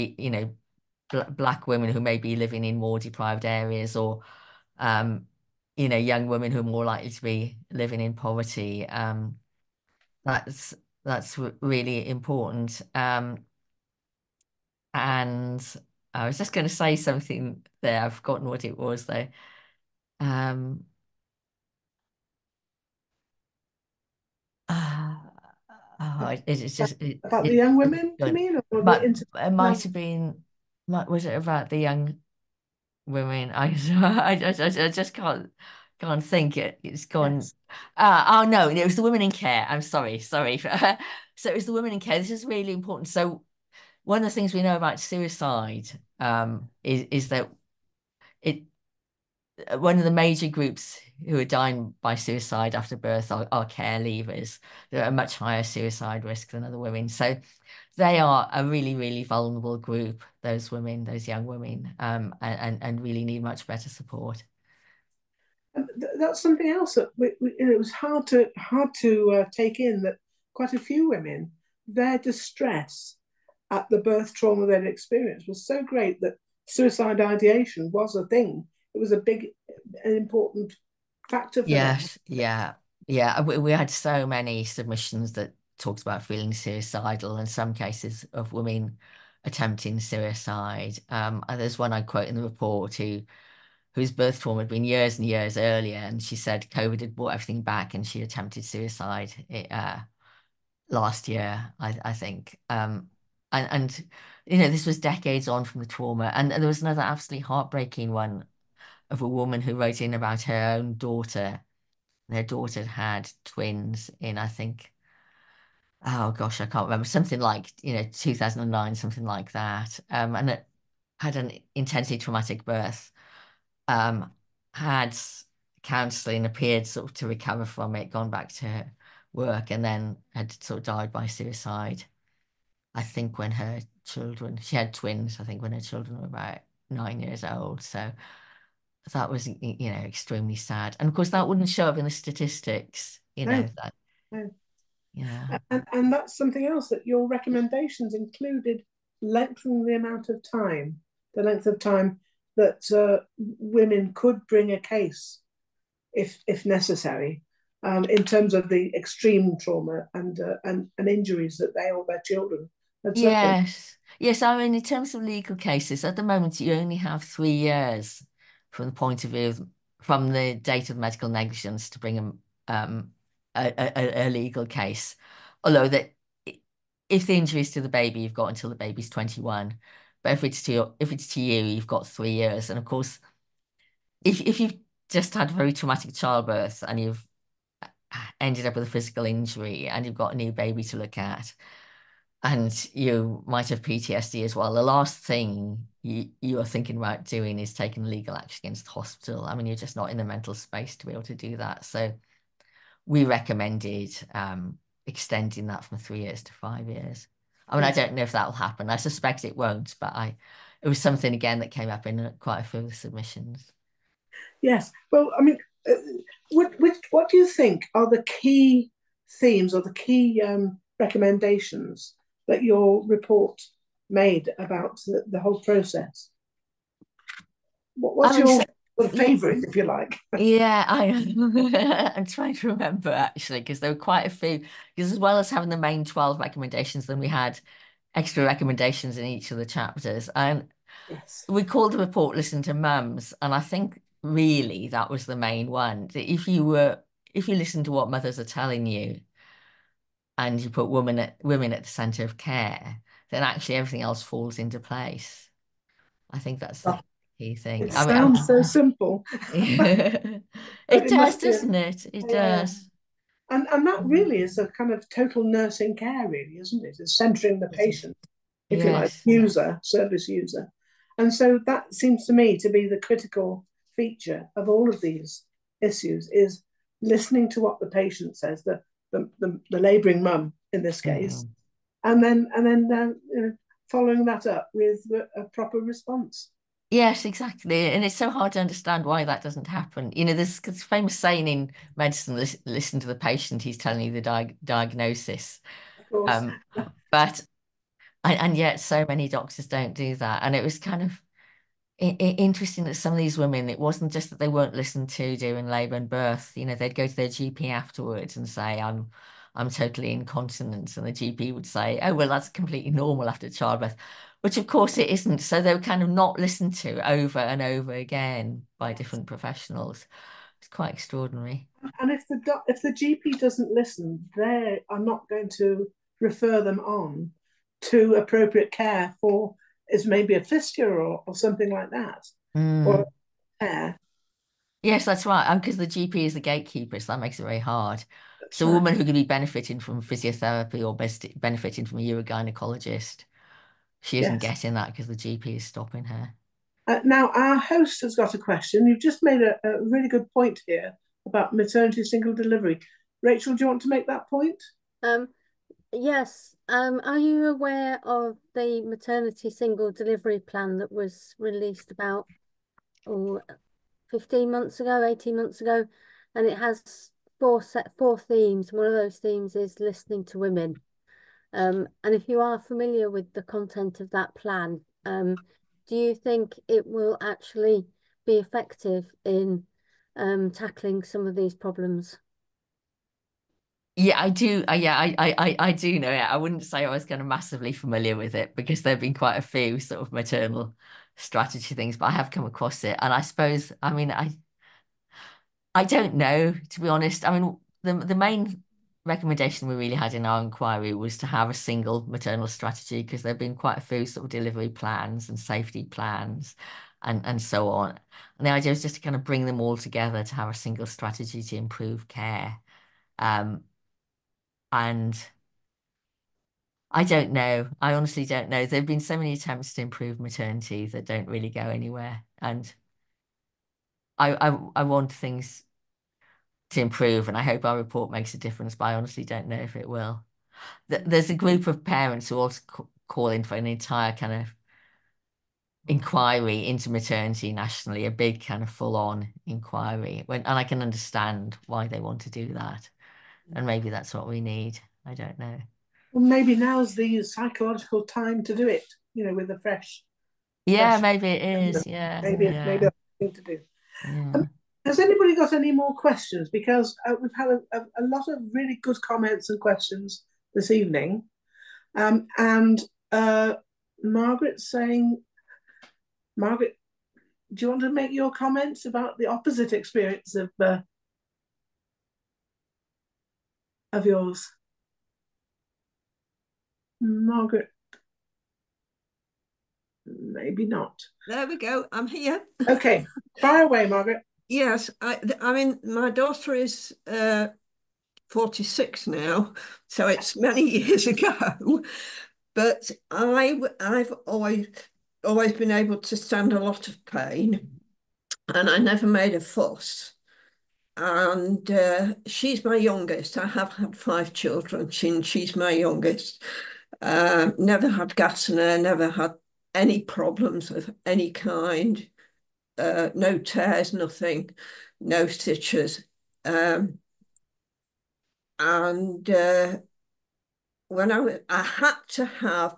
black women who may be living in more deprived areas, or young women who are more likely to be living in poverty. That's really important. And I was just going to say something there. I've forgotten what it was though. Um, uh, it's just about the young it's women, do you good. mean, or the But inter? it No. might have been. Was it about the young women? I just can't think it's gone. Yes. Oh no, it was the women in care. I'm sorry. So it was the women in care. This is really important. So one of the things we know about suicide is that it one of the major groups who are dying by suicide after birth are care leavers. They're at a much higher suicide risk than other women. So they are a really, really vulnerable group, those women, those young women, and really need much better support. that's something else that it was hard to take in that quite a few women, their distress at the birth trauma they'd experienced was so great that suicide ideation was a thing. It was a big, an important factor for them. Yes, yeah, yeah. We had so many submissions that talked about feeling suicidal and some cases of women attempting suicide. And there's one I quote in the report whose birth trauma had been years and years earlier, and she said COVID had brought everything back, and she attempted suicide last year, I think. And this was decades on from the trauma, and there was another absolutely heartbreaking one of a woman who wrote in about her own daughter. Their daughter had twins in, I think, oh gosh, I can't remember, something like, 2009, something like that. And it had an intensely traumatic birth, um, had counselling, appeared sort of to recover from it, gone back to her work, and then had sort of died by suicide. I think when her children, she had twins, I think when her children were about 9 years old. So that was, extremely sad. And of course, that wouldn't show up in the statistics, No, that, no. yeah. And that's something else that your recommendations included lengthening the amount of time, the length of time that women could bring a case if necessary, in terms of the extreme trauma and injuries that they or their children had suffered. Yes. Yes, I mean, in terms of legal cases, at the moment, you only have 3 years from the point of view from the date of medical negligence to bring a legal case. Although that if the injury is to the baby, you've got until the baby's 21. But if it's to you, you've got 3 years. And of course, if you've just had very traumatic childbirth and you've ended up with a physical injury and you've got a new baby to look at, and you might have PTSD as well, the last thing you are thinking about doing is taking legal action against the hospital. I mean, you're just not in the mental space to be able to do that. So we recommended extending that from 3 years to 5 years. I mean, I don't know if that will happen. I suspect it won't, but it was something again that came up in quite a few of the submissions. Yes. Well, I mean, uh, what do you think are the key themes or the key recommendations that your report made about the whole process? What's I mean, your favorite, if you like? yeah, I'm trying to remember actually, because there were quite a few. Because as well as having the main 12 recommendations, then we had extra recommendations in each of the chapters. And Yes. we called the report Listen to Mums, and I think really that was the main one. That if you listen to what mothers are telling you and you put women at the center of care, then actually everything else falls into place. I think that's the Oh, key thing. it I mean, sounds so simple, but it it does, must be. doesn't it? It Yeah. does. And that really is a kind of total nursing care, really, isn't it? It's centering the It is. patient, if you like, Yes. service user. And so that seems to me to be the critical feature of all of these issues is listening to what the patient says, the labouring mum in this case, Mhm. and then following that up with a proper response. Yes, exactly. And it's so hard to understand why that doesn't happen. There's this famous saying in medicine, listen to the patient, he's telling you the diagnosis. Of course. Um, but, and yet so many doctors don't do that. And it was kind of interesting that some of these women, it wasn't just that they weren't listened to during labour and birth. They'd go to their GP afterwards and say, I'm totally incontinent. And the GP would say, oh, well, that's completely normal after childbirth, which of course it isn't. So they were kind of not listened to over and over again by different professionals. It's quite extraordinary. And if the GP doesn't listen, they are not going to refer them on to appropriate care for is maybe a fistula or something like that, or Mm. care. Yes, that's right. Because the GP is the gatekeeper, so that makes it very hard. That's So a right. woman who could be benefiting from physiotherapy or benefiting from a urogynecologist, she isn't Yes. getting that because the GP is stopping her. Now our host has got a question. You've just made a really good point here about maternity single delivery. Rachel, do you want to make that point? Um, yes. Are you aware of the maternity single delivery plan that was released about 15 months ago, 18 months ago? and it has four themes. One of those themes is listening to women. And if you are familiar with the content of that plan, do you think it will actually be effective in tackling some of these problems? Yeah, I do. I do know it. I wouldn't say I was kind of massively familiar with it because there've been quite a few sort of maternal strategy things, but I have come across it. And I suppose, I mean, I don't know, to be honest. I mean, the main recommendation we really had in our inquiry was to have a single maternal strategy because there've been quite a few sort of delivery plans and safety plans and so on. And the idea was just to kind of bring them all together to have a single strategy to improve care. Um, and I don't know. I honestly don't know. There have been so many attempts to improve maternity that don't really go anywhere. And I want things to improve, and I hope our report makes a difference, but I honestly don't know if it will. There's a group of parents who also calling for an entire kind of inquiry into maternity nationally, a big kind of full-on inquiry. And I can understand why they want to do that. And maybe that's what we need. I don't know. Well, maybe now's the psychological time to do it, with a Yeah, fresh, maybe it is. Yeah, maybe yeah, that's the thing to do. yeah. Has anybody got any more questions? Because we've had a lot of really good comments and questions this evening. And Margaret's saying, Margaret, do you want to make your comments about the opposite experience of yours? Margaret, maybe not. There we go. I'm here. Okay, fire away, Margaret. Yes, I mean, my daughter is 46 now, so it's many years ago. But I've always been able to stand a lot of pain, and I never made a fuss. And she's my youngest. I have had 5 children, she's my youngest. Never had gas in her, never had any problems of any kind. No tears, nothing, no stitches. And when I had to have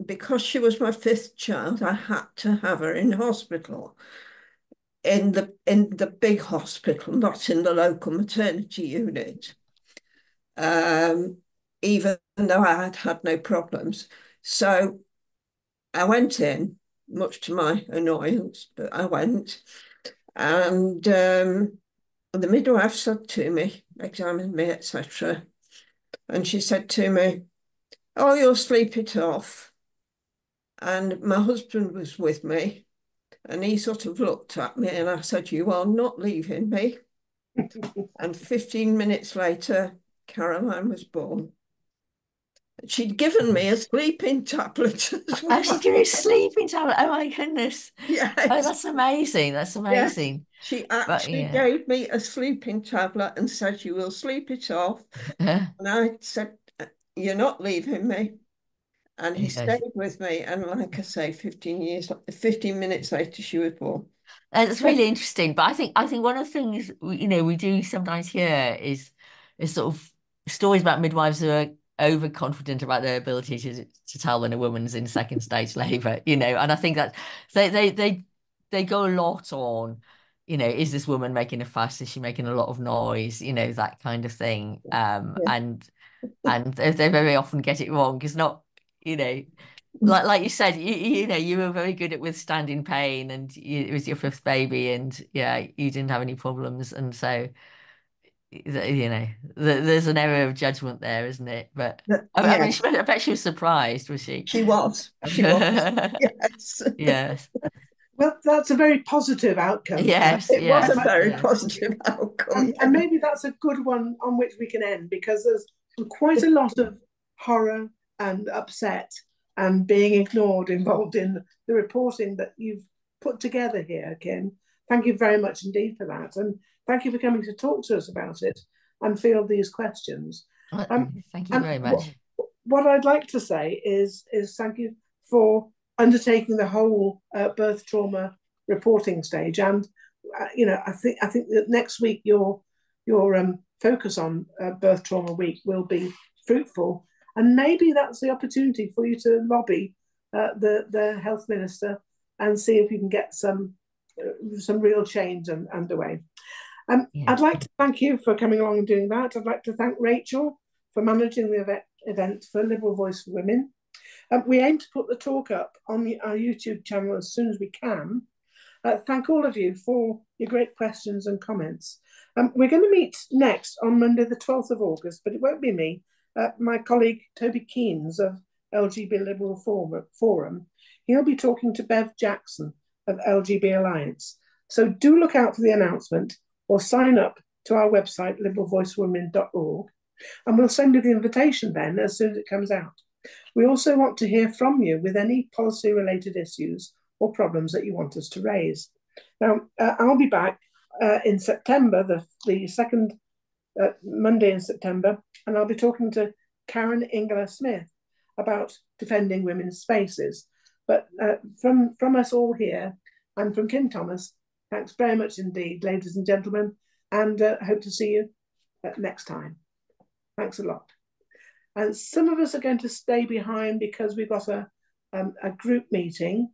because she was my 5th child, I had to have her in hospital, in the big hospital, not in the local maternity unit. Even though I had had no problems. So I went in, much to my annoyance, but I went. And the midwife said to me, examined me, etc. And she said to me, "Oh, you'll sleep it off." And my husband was with me, and he sort of looked at me, and I said, "You are not leaving me." And 15 minutes later, Caroline was born. She'd given me a sleeping tablet as Oh, well. she's giving you a sleeping tablet. Oh my goodness. Yes. Oh, that's amazing. That's amazing. Yes. She But actually yeah. gave me a sleeping tablet and said, "You will sleep it off." And I said, "You're not leaving me." And he Yes. stayed with me. And like I say, 15 minutes later, she was born. It's really interesting. But I think one of the things we do sometimes hear is sort of stories about midwives who are overconfident about their ability to tell when a woman's in second stage labor, and I think that they go a lot on, is this woman making a fuss? Is she making a lot of noise? That kind of thing. And they very often get it wrong. It's not, you know, like you said, you were very good at withstanding pain, and it was your 5th baby, and yeah, you didn't have any problems, and so there's an error of judgment there, isn't it? But I mean, Yes, I bet she was surprised, was she? she was. She was. Yes. Yes, Well, that's a very positive outcome. yes, It was yes, a very yes. positive outcome. And maybe that's a good one on which we can end, because there's quite a lot of horror and upset and being ignored involved in the reporting that you've put together here, Kim. Thank you very much indeed for that. And thank you for coming to talk to us about it and field these questions. Thank you And very much. what I'd like to say is thank you for undertaking the whole birth trauma reporting stage. And I think that next week you're your focus on Birth Trauma Week will be fruitful. And maybe that's the opportunity for you to lobby the health minister and see if you can get some real change underway. I'd like to thank you for coming along and doing that. I'd like to thank Rachel for managing the event for Liberal Voice for Women. We aim to put the talk up on our YouTube channel as soon as we can. Thank all of you for your great questions and comments. We're going to meet next on Monday the 12th of August, but it won't be me. My colleague Toby Keynes of LGB Liberal Forum, he'll be talking to Bev Jackson of LGB Alliance. So do look out for the announcement or sign up to our website, liberalvoicewomen.org, and we'll send you the invitation then as soon as it comes out. We also want to hear from you with any policy-related issues or problems that you want us to raise. Now, I'll be back in September, the second Monday in September, and I'll be talking to Karen Ingler-Smith about defending women's spaces. But from us all here, and from Kim Thomas, thanks very much indeed, ladies and gentlemen, and hope to see you next time. Thanks a lot. And some of us are going to stay behind because we've got a group meeting